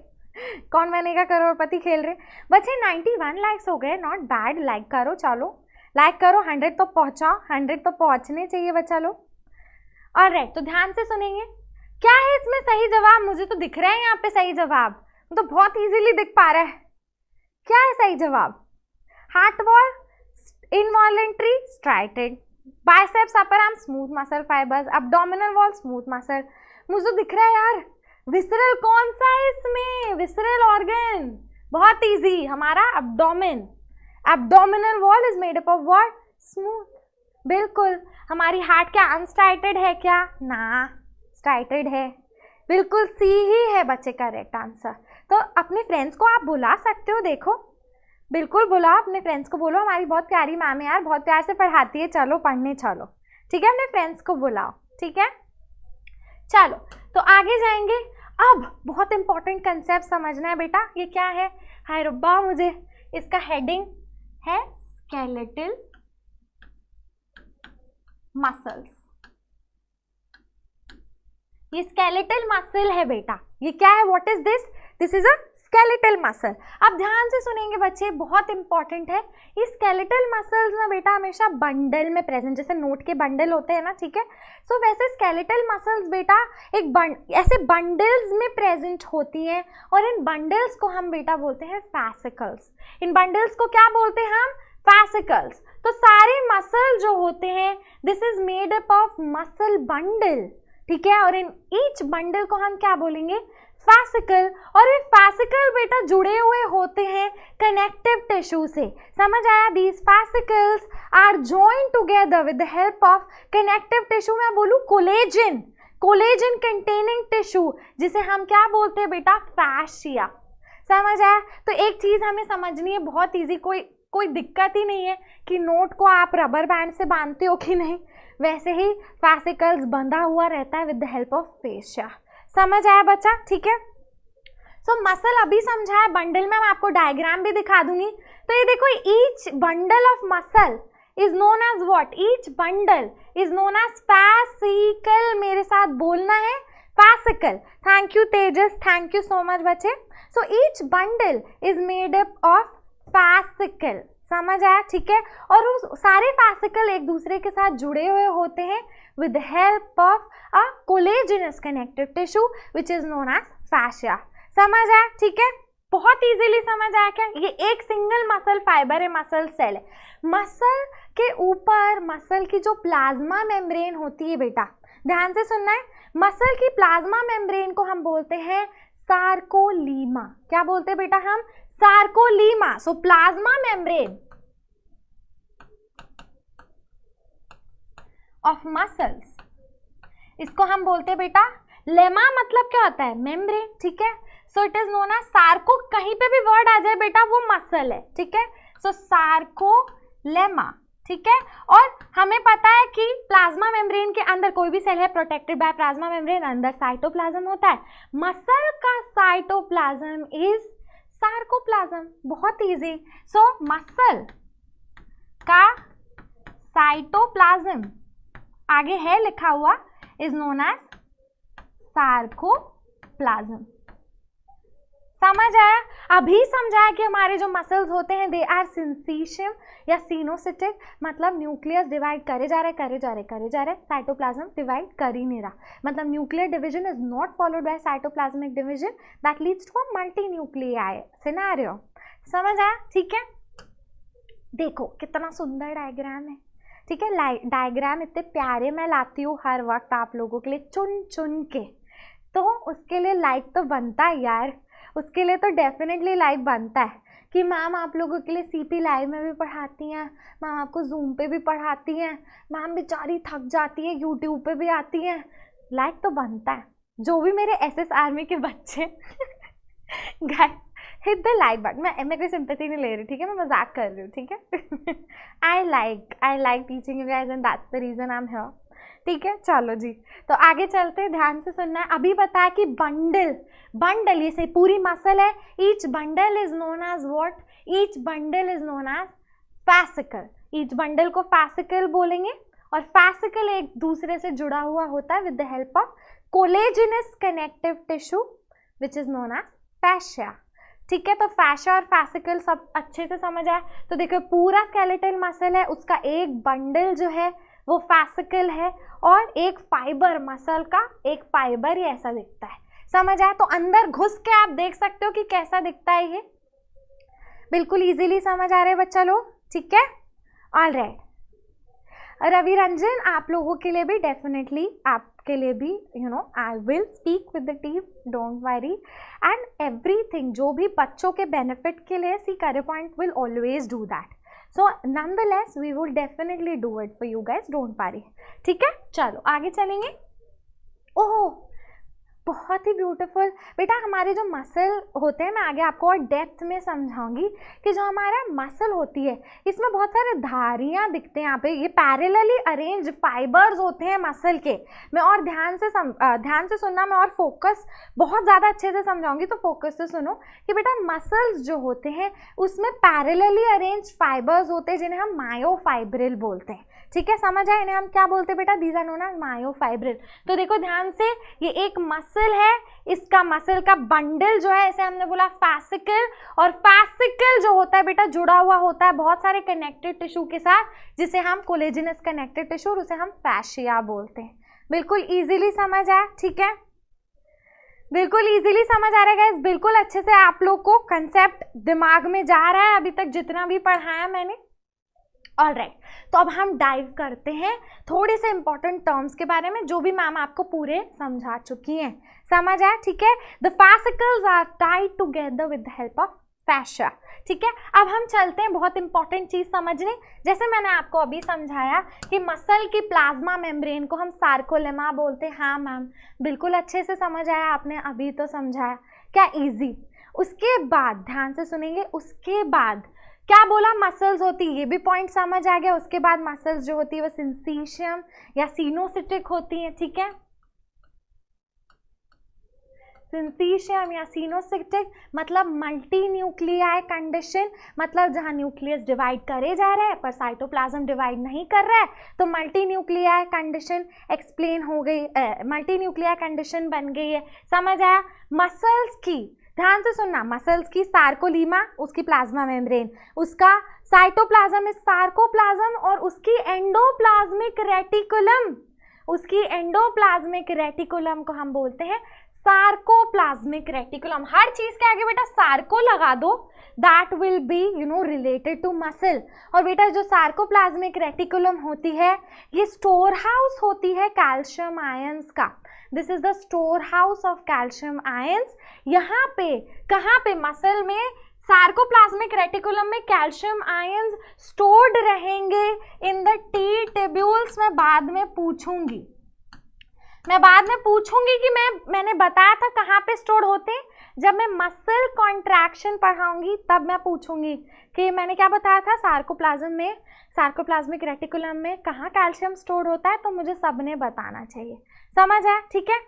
कौन बनेगा करोड़पति खेल रहे बच्चे। 91 लाइक्स हो गए, नॉट बैड, लाइक करो, चलो लाइक करो, 100 तो पहुंचाओ, 100 तो पहुंचने चाहिए बच्चा लोग। ऑलराइट, तो ध्यान से सुनेंगे, क्या है इसमें सही जवाब, मुझे तो दिख रहा है यहाँ पे सही जवाब, तो बहुत इजीली दिख पा रहा है, क्या है सही जवाब, heart wall involuntary striated, biceps upper arm smooth muscle fibres, abdominal wall smooth muscle, मुझे दिख रहा है यार, विसरल कौन सा है इसमें, विसरल ऑर्गन, बहुत इजी, हमारा abdomen, abdominal wall is made up of what, smooth, बिल्कुल। हमारी हार्ट क्या अनस्ट्राइटेड है क्या, ना स्ट्राइटेड है, बिल्कुल सी ही है बच्चे करेक्ट आंसर। तो अपने फ्रेंड्स को आप बुला सकते हो, देखो बिल्कुल बुलाओ, अपने फ्रेंड्स को बोलो हमारी बहुत प्यारी मैम है यार, बहुत प्यार से पढ़ाती है, चलो पढ़ने चलो, ठीक है, अपने फ्रेंड्स को बुलाओ, ठीक है। चलो तो आगे जाएंगे, अब बहुत इंपॉर्टेंट कंसेप्ट समझना है बेटा, ये क्या है, हाय रब्बा मुझे इसका हेडिंग है स्केलेटल मसल्स, ये स्केलेटल मसल है बेटा, ये क्या है, what is this, this is a skeletal muscle. अब ध्यान से सुनेंगे बच्चे, बहुत इंपॉर्टेंट है, ये स्केलेटल मसल्स ना बेटा हमेशा बंडल में प्रेजेंट, जैसे नोट के बंडल होते हैं ना, ठीक है, सो वैसे स्केलेटल मसल्स बेटा एक ऐसे बंडल्स में प्रेजेंट होती हैं, और इन बंडल्स को हम बेटा बोलते हैं फैसिकल्स, इन बंडल्स को क्या बोलते हैं हम, फैसिकल्स। तो सारे मसल जो होते हैं this is made up of muscle bundle, ठीक है, और इन ईच बंडल को हम क्या बोलेंगे, फैसिकल, और ये फैसिकल बेटा जुड़े हुए होते हैं कनेक्टिव टिश्यू से, समझ आया, these fascicles are joined together with the help of connective tissue, मैं बोलूँ कोलेजन, कोलेजन कंटेनिंग टिश्यू, जिसे हम क्या बोलते हैं बेटा, फैशिया, समझ आया। तो एक चीज हमें समझनी है, बहुत इजी, कोई दिक्कत ही नहीं है कि नोट को आप रबर बैंड से बांधते हो कि नहीं, वैसे ही फैसिकल्स बंधा हुआ रहता है with the help of fascia, समझ आया बच्चा, ठीक है। सो मसल अभी समझा है, बंडल में मैं आपको डायग्राम भी दिखा दूंगी। तो ये देखो, each bundle of muscle is known as what, each bundle is known as fascicle, मेरे साथ बोलना है fascicle. Thank you Tejas, thank you so much बच्चे। So each bundle is made up of fascicle, समझ आया, ठीक है, और उस सारे फैसिकल एक दूसरे के साथ जुड़े हुए होते हैं with the help of a collagenous connective tissue which is known as fascia, समझ आया, ठीक है, बहुत इजीली समझ आया क्या, ये एक सिंगल मसल फाइबर है, मसल सेल है, मसल के ऊपर मसल की जो प्लाज्मा मेम्ब्रेन होती है बेटा, ध्यान से सुनना है, मसल की प्लाज्मा मेम्ब्रेन को हम बोलते हैं सार्कोलीमा, क्या बोलते हैं बेटा हम, सार्कोलीमा। सो प्लाज्मा मेम्ब्रेन ऑफ मसल्स, इसको हम बोलते हैं बेटा लेमा, मतलब क्या होता है, मेम्ब्रेन, ठीक है। So it is known as sarco, कहीं पे भी वर्ड आ जाए बेटा वो मसल है, ठीक है, सो सार्कोलेमा, ठीक है। और हमें पता है कि प्लाज्मा मेम्ब्रेन के अंदर कोई भी सेल है प्रोटेक्टेड बाय प्लाज्मा मेम्ब्रेन, अंदर साइटोप्लाज्म होता है, मसल का साइटोप्लाज्म इज सार्कोप्लाज्म, बहुत इजी। सो मसल का साइटोप्लाज्म आगे है लिखा हुआ इज नोन एज सार्कोप्लाज्म, समझ आया। अभी समझाया कि हमारे जो मसल्स होते हैं दे आर सिंसीशियम या सिनोसिटिक, मतलब न्यूक्लियस डिवाइड करे जा रहे, साइटोप्लाज्म डिवाइड कर ही नहीं रहा, मतलब nuclear division is not followed by cytoplasmic division that leads to a multi nuclei scenario, समझ आया, ठीक है। देखो कितना सुंदर डायग्राम है, ठीक है, डायग्राम इतने प्यारे मैं लाती हूँ हर वक्त आप लोगों के लिए चुन चुन के, तो उसके लिए लाइक तो बनता है यार, उसके लिए तो डेफिनेटली लाइक बनता है कि मैम आप लोगों के लिए सीपी लाइव में भी पढ़ाती हैं, मैम आपको जूम पे भी पढ़ाती हैं, मैम बेचारी थक जाती है यूट्यूब पे भी आती हैं। लाइक तो बनता है। जो भी मेरे एसएस आर्मी के बच्चे guys hit the like button. मैं कोई सिंपैथी नहीं ले रही, ठीक है, मैं मजाक कर रही हूँ, ठीक है। I like teaching you guys and that's the reason I am here, ठीक है। चलो जी, तो आगे चलते हैं, ध्यान से सुनना है। अभी बताया कि बंडल ये से पूरी मसल है। Each bundle is known as what? Each bundle is known as fascicle. Each bundle को फैसिकल बोलेंगे, और फैसिकल एक दूसरे से जुड़ा हुआ होता है with the help of collagenous connective tissue which is known as fascia, ठीक है। तो फैशिया और फैसिकल सब अच्छे से समझ आए। तो देखो पूरा स्केलेटल मसल है, उसका एक बंडल जो है वो फैसिकल है, और एक फाइबर मसल का एक फाइबर ही ऐसा दिखता है। समझ आया? तो अंदर घुस के आप देख सकते हो कि कैसा दिखता है ये। बिल्कुल इजीली समझ आ रहे हैं बच्चा लोग, ठीक है। ऑलराइट, रवि रंजन आप लोगों के लिए भी डेफिनेटली, आपके लिए भी I will speak with the team, don't worry, and everything जो भी बच्चों के बेनिफिट के लिए, see Career Point will always do that. So nonetheless we will definitely do it for you guys, don't worry, ठीक है। चलो आगे चलेंगे। ओह बहुत ही ब्यूटीफुल बेटा, हमारे जो मसल होते हैं, मैं आगे आपको और डेप्थ में समझाऊंगी कि जो हमारा मसल होती है इसमें बहुत सारे धारियां दिखते हैं यहाँ पे, ये पैरेलली अरेंज फाइबर्स होते हैं मसल के। मैं और ध्यान से सुनना, मैं और फोकस बहुत ज़्यादा अच्छे से समझाऊंगी, तो फोकस से सुनो कि बेटा मसल्स जो होते हैं उसमें पैरेलली अरेंज फाइबर्स होते हैं जिन्हें हम मायोफाइब्रिल बोलते हैं, ठीक है। समझ आए? इन्हें हम क्या बोलते हैं बेटा? These are known as myofibril. तो देखो ध्यान से, ये एक मसल है, इसका मसल का बंडल जो है इसे हमने बोला फैसिकल, और फैसिकल जो होता है बेटा जुड़ा हुआ होता है बहुत सारे कनेक्टेड टिश्यू के साथ, जिसे हम कोलेजिनस कनेक्टेड टिश्यू, और उसे हम फैशिया बोलते हैं। बिल्कुल इजीली समझ आया, ठीक है, बिल्कुल इजीली समझ आ रहा है गाइस, बिल्कुल अच्छे से आप लोग को कंसेप्ट दिमाग में जा रहा है अभी तक जितना भी पढ़ाया मैंने। ऑलराइट, तो अब हम डाइव करते हैं थोड़े से इंपॉर्टेंट टर्म्स के बारे में जो भी मैम आपको पूरे समझा चुकी हैं। समझ आया? ठीक है। The fascicles are tied together with the help of fascia, ठीक है। अब हम चलते हैं बहुत इंपॉर्टेंट चीज समझने। जैसे मैंने आपको अभी समझाया कि मसल की प्लाज्मा मेम्ब्रेन को हम सार्कोलेमा बोलते हैं। हाँ मैम, बिल्कुल अच्छे से समझ आया आपने, अभी तो समझाया, क्या इजी। उसके बाद ध्यान से सुनेंगे, उसके बाद क्या बोला? मसल्स होती है, ये भी पॉइंट समझ आ गया। उसके बाद मसल्स जो होती है वो सिंसीशियम या सिनोसिटिक होती है, ठीक है। सिंसीशियम या सिनोसिटिक मतलब मल्टी न्यूक्लियाई कंडीशन, मतलब जहां न्यूक्लियस डिवाइड करे जा रहा है पर साइटोप्लाज्म डिवाइड नहीं कर रहा है, तो मल्टी न्यूक्लियाई कंडीशन एक्सप्लेन हो गई, मल्टी न्यूक्लियाई कंडीशन बन गई है। समझ आया? मसल्स की, ध्यान से सुनना, मसल्स की सार्कोलीमा, उसकी प्लाज्मा मेम्ब्रेन, उसका साइटोप्लाज्म इज सार्कोप्लाज्म, और उसकी एंडोप्लाज्मिक रेटिकुलम, उसकी एंडोप्लाज्मिक रेटिकुलम को हम बोलते हैं सार्कोप्लाज्मिक रेटिकुलम। हर चीज के आगे बेटा सार्को लगा दो, that will be related to muscle. और बेटा जो सार्कोप्लाज्मिक रेटिकुलम होती है ये स्टोर हाउस होती है कैल्शियम आयंस का। This is the store house of calcium ions. यहाँ पे कहाँ पे? मसल में सार्कोप्लाज्मिक रेटिकुलम में कैल्शियम आयंस स्टोर्ड रहेंगे इन द टी ट्यूब्यूल्स। मैं बाद में पूछूंगी कि मैंने बताया था कहाँ पे स्टोर होते हैं। जब मैं मसल कॉन्ट्रैक्शन पढ़ाऊंगी तब मैं पूछूंगी कि मैंने क्या बताया था, सार्कोप्लाज्म में, सार्कोप्लाज्मिक रेटिकुलम में कहाँ कैल्शियम स्टोर होता है, तो मुझे सबने बताना चाहिए। समझ आया? ठीक है,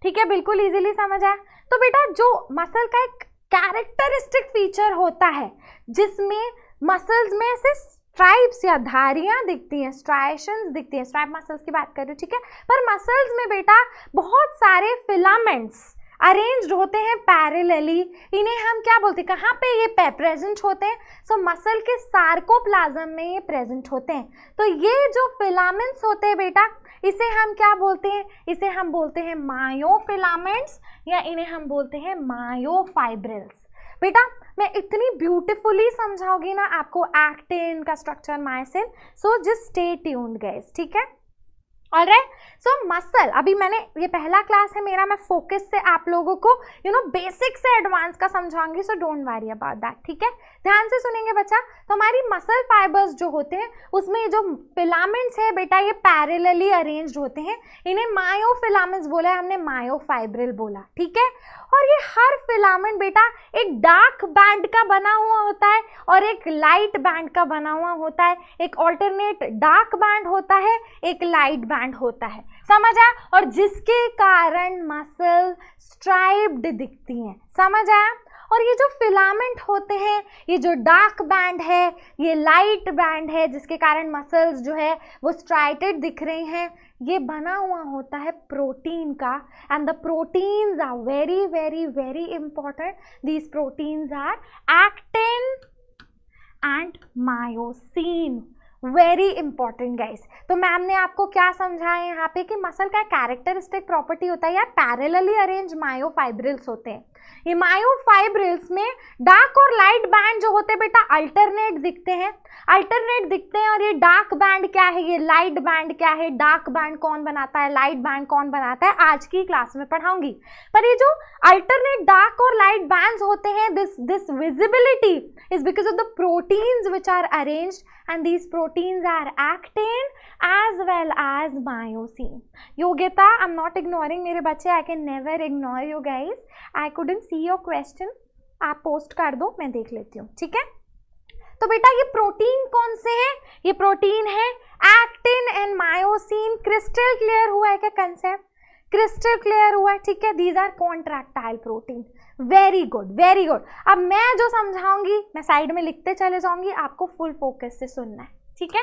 ठीक है, बिल्कुल इजीली समझ आया। तो बेटा जो मसल का एक कैरेक्टरिस्टिक फीचर होता है जिसमें मसल्स में से स्ट्राइप्स या धारियां दिखती हैं, स्ट्राइशंस दिखती हैं, स्ट्राइप मसल्स की बात कर रही हूँ, ठीक है। पर मसल्स में बेटा बहुत सारे फिलामेंट्स अरेंज्ड होते हैं पैरेलली। इन्हें हम क्या बोलते हैं? कहाँ पे ये प्रेजेंट होते हैं? सो मसल के सार्कोप्लाज्म में ये प्रेजेंट होते हैं। तो ये जो फिलामेंट्स होते हैं बेटा, इसे हम क्या बोलते हैं? इसे हम बोलते हैं मायोफिलामेंट्स, या इन्हें हम बोलते हैं मायोफाइब्रिल्स। बेटा मैं इतनी ब्यूटीफुली समझाऊंगी ना आपको एक्टिन का structure, myosin, so just stay tuned guys, ठीक है। ऑलराइट, सो मसल, अभी मैंने ये पहला क्लास है मेरा, मैं फोकस से आप लोगों को बेसिक से एडवांस का समझाऊंगी, so don't worry about that, ठीक है? ध्यान से सुनेंगे बच्चा। तो हमारी मसल फाइबर्स जो होते हैं उसमें जो फिलामेंट्स है बेटा ये पैरेलली अरेंज्ड होते हैं, इन्हें मायोफिलामेंट्स बोला है हमने, मायोफाइब्रिल बोला, ठीक है? और ये हर फिलामेंट बेटा एक डार्क बैंड का बना हुआ होता है और एक लाइट बैंड का बना हुआ होता है, एक ऑल्टरनेट डार्क बैंड होता है, एक लाइट बैंड होता है, समझ आया? और जिसके कारण मसल स्ट्राइप्ड दिखती हैं, समझ आया? और ये जो फिलामेंट होते हैं, ये जो डार्क बैंड है, ये लाइट बैंड है, जिसके कारण मसल्स जो है वो स्ट्राइटेड दिख रही हैं, ये बना हुआ होता है प्रोटीन का। And the proteins are very very very important. These proteins are actin and myosin, very important guys. तो मैम ने आपको क्या समझाया यहाँ पे कि मसल का कैरेक्टरिस्टिक प्रॉपर्टी होता है यार पैरेलली अरेंज मायोफाइब्रिल्स होते हैं। ये मायोफाइब्रिल्स में डार्क और लाइट बैंड जो होते हैं बेटा अल्टरनेट दिखते हैं, अल्टरनेट दिखते हैं। और ये डार्क बैंड क्या है, ये लाइट बैंड क्या है, डार्क बैंड कौन बनाता है, लाइट बैंड कौन बनाता है, आज की क्लास में पढ़ाऊंगी। पर ये जो अल्टरनेट डार्क और लाइट बैंड्स होते हैं, this visibility is because of the proteins which are arranged, and these proteins are actin as well as myosin. Yogita, I'm not ignoring मेरे बच्चे, I can never ignore you guys. I couldn't see your question. आप post कर दो, मैं देख लेती हूँ, ठीक है? तो बेटा ये प्रोटीन कौन से हैं? ये प्रोटीन है actin and myosin. Crystal clear हुआ है क्या कंसेप्ट? क्रिस्टल क्लियर हुआ है, ठीक है? These are contractile protein. Very good, very good. अब मैं जो समझाऊंगी मैं साइड में लिखते चले जाऊंगी, आपको फुल फोकस से सुनना है, ठीक है?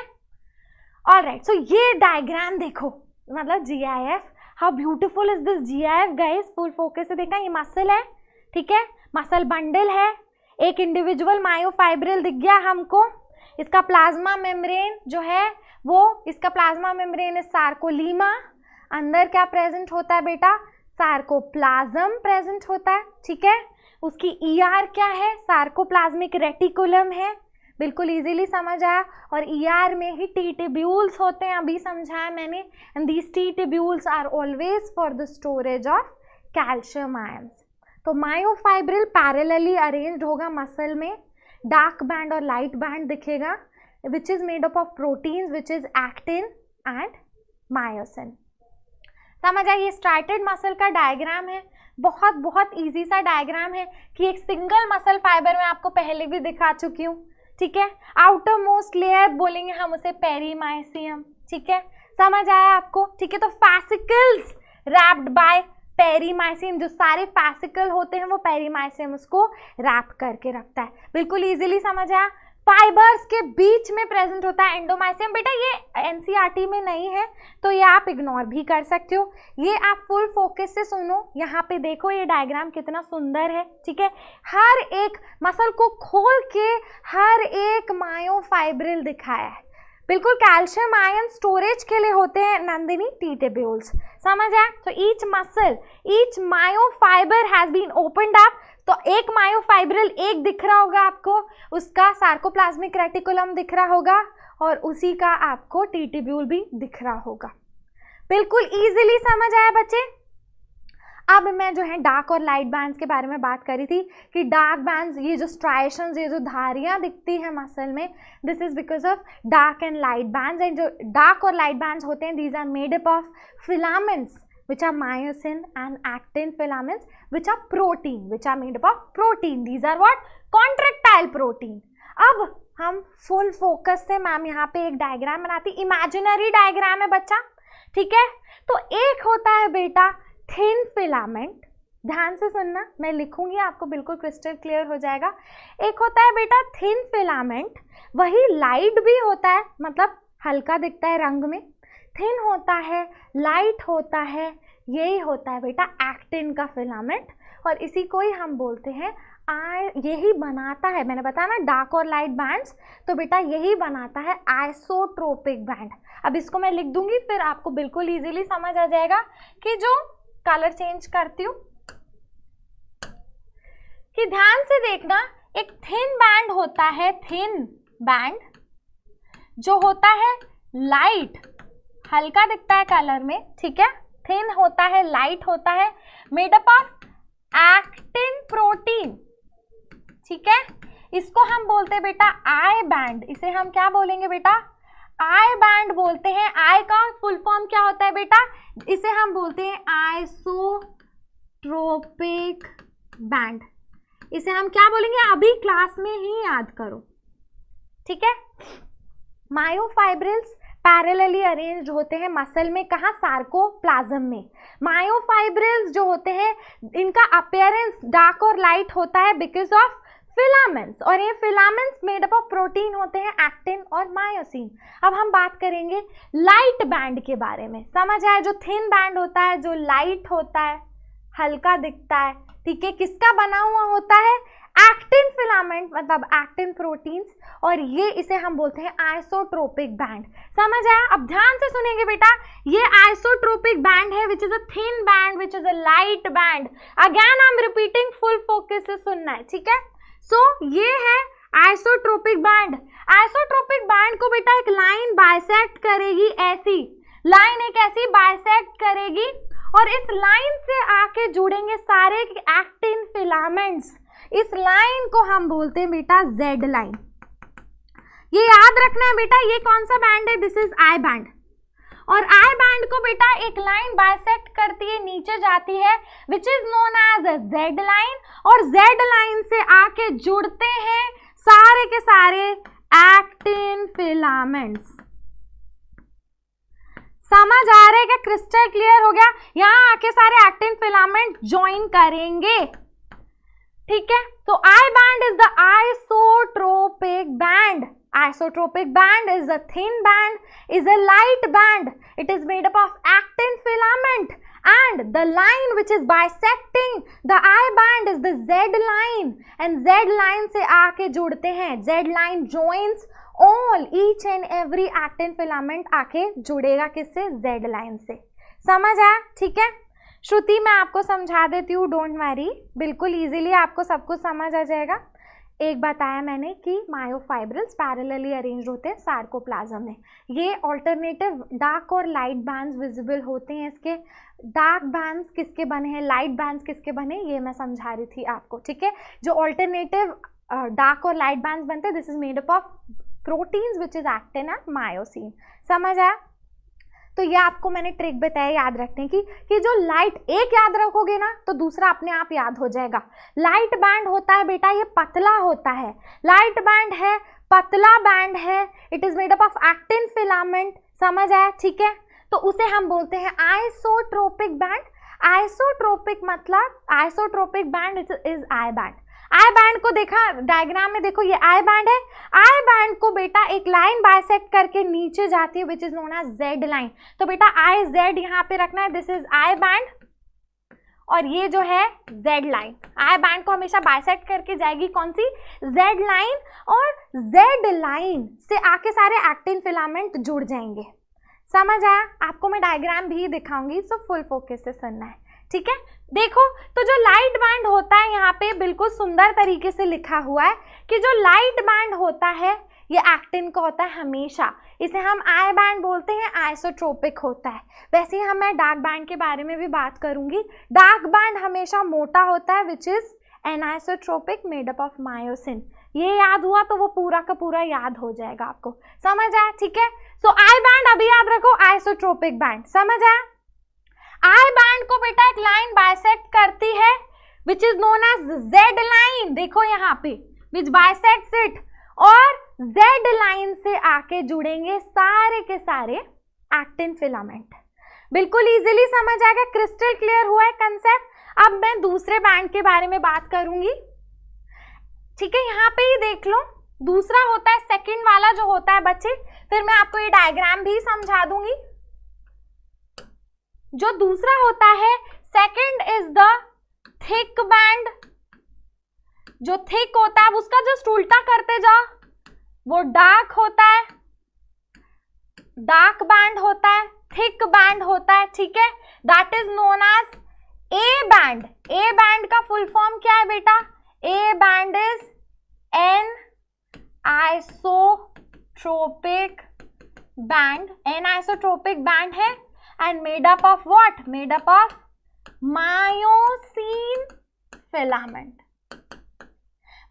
ऑलराइट, सो ये डायग्राम देखो, मतलब GIF, how beautiful is this GIF guys. Full focus से देखना, ये मसल है, ठीक है? मसल बंडल है, एक इंडिविजुअल मायोफाइब्रिल दिख गया हमको। इसका प्लाज्मा मेम्ब्रेन जो है वो, इसका प्लाज्मा मेम्ब्रेन इज सार्कोलीमा। अंदर क्या प्रेजेंट होता है बेटा? सार्कोप्लाज्म प्रेजेंट होता है, ठीक है? उसकी ER क्या है? सार्कोप्लाज्मिक रेटिकुलम है, बिल्कुल इजीली समझ आया। और ER में ही T ट्यूब्यूल्स होते हैं, अभी समझाया मैंने। And these T tubules are always for the storage of calcium ions. तो मायोफाइब्रिल पैरेलली अरेंज्ड होगा मसल में, डार्क बैंड और लाइट बैंड दिखेगा, which is made up of proteins which is actin and myosin. समझ आइए, striated muscle का diagram है, बहुत बहुत इजी सा डायग्राम है कि एक सिंगल मसल फाइबर में आपको पहले भी दिखा चुकी हूँ, ठीक है? आउटर मोस्ट लेयर बोलेंगे हम उसे पेरीमाइसियम, ठीक है? समझ आया आपको, ठीक है? तो फैसिकल्स रैप्ड बाय पेरीमाइसियम, जो सारे फैसिकल होते हैं वो पेरीमाइसियम उसको रैप करके रखता है, बिल्कुल इजीली समझ आया। फाइबर्स के बीच में प्रेजेंट होता है एंडोमाइसियम। बेटा ये NCERT में नहीं है तो ये आप इग्नोर भी कर सकते हो, ये आप फुल फोकस से सुनो। यहाँ पे देखो ये डायग्राम कितना सुंदर है, ठीक है? हर एक मसल को खोल के हर एक मायोफाइब्रिल दिखाया है, बिल्कुल कैल्शियम आयन स्टोरेज के लिए होते हैं नंदिनी T ट्यूब्यूल्स, समझ आया? तो each muscle, each myofiber has been opened up. तो एक मायोफाइब्रिल एक दिख रहा होगा आपको, उसका सार्कोप्लाज्मिक रेटिकुलम दिख रहा होगा और उसी का आपको T ट्यूब्यूल भी दिख रहा होगा, बिल्कुल इजीली समझ आया बच्चे? अब मैं जो है डार्क और लाइट बैंड्स के बारे में बात करी थी कि डार्क बैंड्स, ये जो स्ट्राइशंस, ये जो धारियां दिखती हैं मसल में, this is because of dark and light bands. And जो डार्क और लाइट बैंड्स होते हैं, these are made up of filaments which are myosin and actin filaments, which are protein, which are made up of protein. These are what? Contractile protein. अब हम full focus से ma'am यहाँ पे एक diagram बनाती, imaginary diagram है बच्चा, ठीक है? तो एक होता है बेटा थिन फिलामेंट, ध्यान से सुनना, मैं लिखूंगी आपको बिल्कुल क्रिस्टल क्लियर हो जाएगा। एक होता है बेटा थिन फिलामेंट, वही लाइट भी होता है, मतलब हल्का दिखता है रंग में, थिन होता है, लाइट होता है, यही होता है बेटा एक्टिन का फिलामेंट। और इसी को ही हम बोलते हैं यही बनाता है, मैंने बताया ना डार्क और लाइट बैंड्स, तो बेटा यही बनाता है आइसोट्रोपिक बैंड। अब इसको मैं लिख दूंगी, फिर आपको बिल्कुल इजीली समझ आ जाएगा कि जो कलर चेंज करती हूँ, कि ध्यान से देखना, एक थिन बैंड होता है, थिन बैंड जो होता है लाइट हल्का दिखता है कलर में, ठीक है, थिन होता है, लाइट होता है, made up of actin protein, ठीक है। इसको हम बोलते हैं बेटा आई बैंड, इसे हम क्या बोलेंगे बेटा, आई बैंड बोलते हैं। आई का फुल फॉर्म क्या होता है बेटा, इसे हम बोलते हैं आइसोट्रोपिक बैंड, इसे हम क्या बोलेंगे, अभी क्लास में ही याद करो, ठीक है। मायोफाइब्रिल्स पैरेलली अरेंज्ड होते हैं मसल में, कहाँ, सार्कोप्लाज्म में। मायोफाइब्रिल्स जो होते हैं इनका अपीयरेंस डार्क और लाइट होता है बिकॉज ऑफ फिलामेंट्स, और ये filaments made up of protein होते हैं, एक्टिन और मायोसिन। अब हम बात करेंगे लाइट बैंड के बारे में, समझ आया, जो थिन बैंड होता है, जो लाइट होता है, हल्का दिखता है, ठीक है, किसका बना हुआ होता है, एक्टिन फिलामेंट मतलब एक्टिन प्रोटीन्स, और ये इसे हम बोलते हैं आइसोट्रोपिक बैंड, समझ आया। अब ध्यान से सुनेंगे बेटा, ये आइसोट्रोपिक बैंड है which is a thin band, which is a light band. Again I am repeating, full focus से सुनना है, ठीक है। सो ये है आइसोट्रोपिक बैंड। आइसोट्रोपिक बैंड को बेटा एक लाइन बाइसेक्ट करेगी, ऐसी लाइन एक ऐसी बाइसेक्ट करेगी, और इस लाइन से आके जुड़ेंगे सारे एक्टिन फिलामेंट्स। इस लाइन को हम बोलते हैं बेटा जेड लाइन। ये याद रखना है बेटा, ये कौन सा बैंड है, दिस इज आई बैंड, और आई बैंड को बेटा एक लाइन बाइसेक्ट करती है, नीचे जाती है, which is known as a Z line, और जेड लाइन से आके जुड़ते हैं सारे के सारे एक्टिन फिलामेंट्स। समझ आ रहा है क्या, क्रिस्टल क्लियर हो गया, यहां आके सारे एक्टिन फिलामेंट ज्वाइन करेंगे, ठीक है। तो I band is the isotropic band. Isotropic band is a thin band, is a light band. It is made up of actin filament, and the line which is bisecting the I band is the Z line, and Z line से आके जुड़ते हैं, Z line joins all, each and every actin filament आके जुड़ेगा किससे, Z line से। समझ आया, ठीक है। श्रुति मैं आपको समझा देती हूँ, डोंट वरी, बिल्कुल इजीली आपको सब कुछ समझ आ जाएगा। एक बताया मैंने कि मायोफाइब्रिल्स पैरेलली अरेंज्ड होते हैं सार्कोप्लाज्म में। ये ऑल्टरनेटिव डार्क और लाइट बैंड्स विजिबल होते हैं। इसके डार्क बैंड्स किसके बने हैं, लाइट बैंड्स किसके बने, ये मैं समझा रही थी आपको, ठीक है। जो ऑल्टरनेटिव डार्क और लाइट बैंड्स बनते हैं, this is made up of proteins which is actin and myosin. समझ आया। तो ये आपको मैंने ट्रिक बताया याद रखने की, कि जो लाइट एक याद रखोगे ना तो दूसरा अपने आप याद हो जाएगा। लाइट बैंड होता है बेटा, ये पतला होता है, लाइट बैंड है, पतला बैंड है, it is made up of actin filament. समझ आया, ठीक है। तो उसे हम बोलते हैं आइसोट्रोपिक बैंड। आइसोट्रोपिक मतलब isotropic band is I band. I band को देखा डायग्राम में, देखो ये आई बैंड है, आई बैंड को बेटा एक लाइन बाइसेक्ट करके नीचे जाती है which is known as Z line. तो बेटा आई जेड यहाँ पे रखना है, दिस इज आई बैंड, और ये जो है जेड लाइन। आई बैंड को हमेशा बाइसेक्ट करके जाएगी कौन सी, जेड लाइन, और जेड लाइन से आके सारे एक्टिन फिलामेंट जुड़ जाएंगे। समझ आया, आपको मैं डायग्राम भी दिखाऊंगी, सो फुल फोकस से सुनना है, ठीक है। देखो तो जो लाइट बैंड होता है, यहाँ पे बिल्कुल सुंदर तरीके से लिखा हुआ है कि जो लाइट बैंड होता है ये एक्टिन का होता है हमेशा, इसे हम आई बैंड बोलते हैं, आइसोट्रोपिक होता है। वैसे ही हम मैं डार्क बैंड के बारे में भी बात करूंगी। डार्क बैंड हमेशा मोटा होता है which is anisotropic made up of myosin. ये याद हुआ तो वो पूरा का पूरा याद हो जाएगा आपको। समझ आया, ठीक है। सो आई बैंड अभी याद रखो, आइसोट्रोपिक बैंड। समझ आया। आई बैंड को बेटा एक लाइन बाइसेक्ट करती है which is known as Z line, देखो यहाँ पे विच बाइसेक्ट्स इट, और जेड लाइन से आके जुड़ेंगे सारे के सारे एक्टिन फिलामेंट। बिल्कुल इजीली समझ आएगा, क्रिस्टल क्लियर हुआ है कंसेप्ट। अब मैं दूसरे बैंड के बारे में बात करूंगी, ठीक है। यहाँ पे ही देख लो, दूसरा होता है सेकंड वाला जो होता है बच्चे, फिर मैं आपको ये डायग्राम भी समझा दूंगी। जो दूसरा होता है second is the thick band. जो थिक होता है उसका जस्ट उल्टा करते जाओ, वो डार्क होता है, डार्क बैंड होता है, थिक बैंड होता है, ठीक है। That is known as A band. A band का फुल फॉर्म क्या है बेटा, A band is an isotropic band, anisotropic band है and made up of what, made up of myosin filament.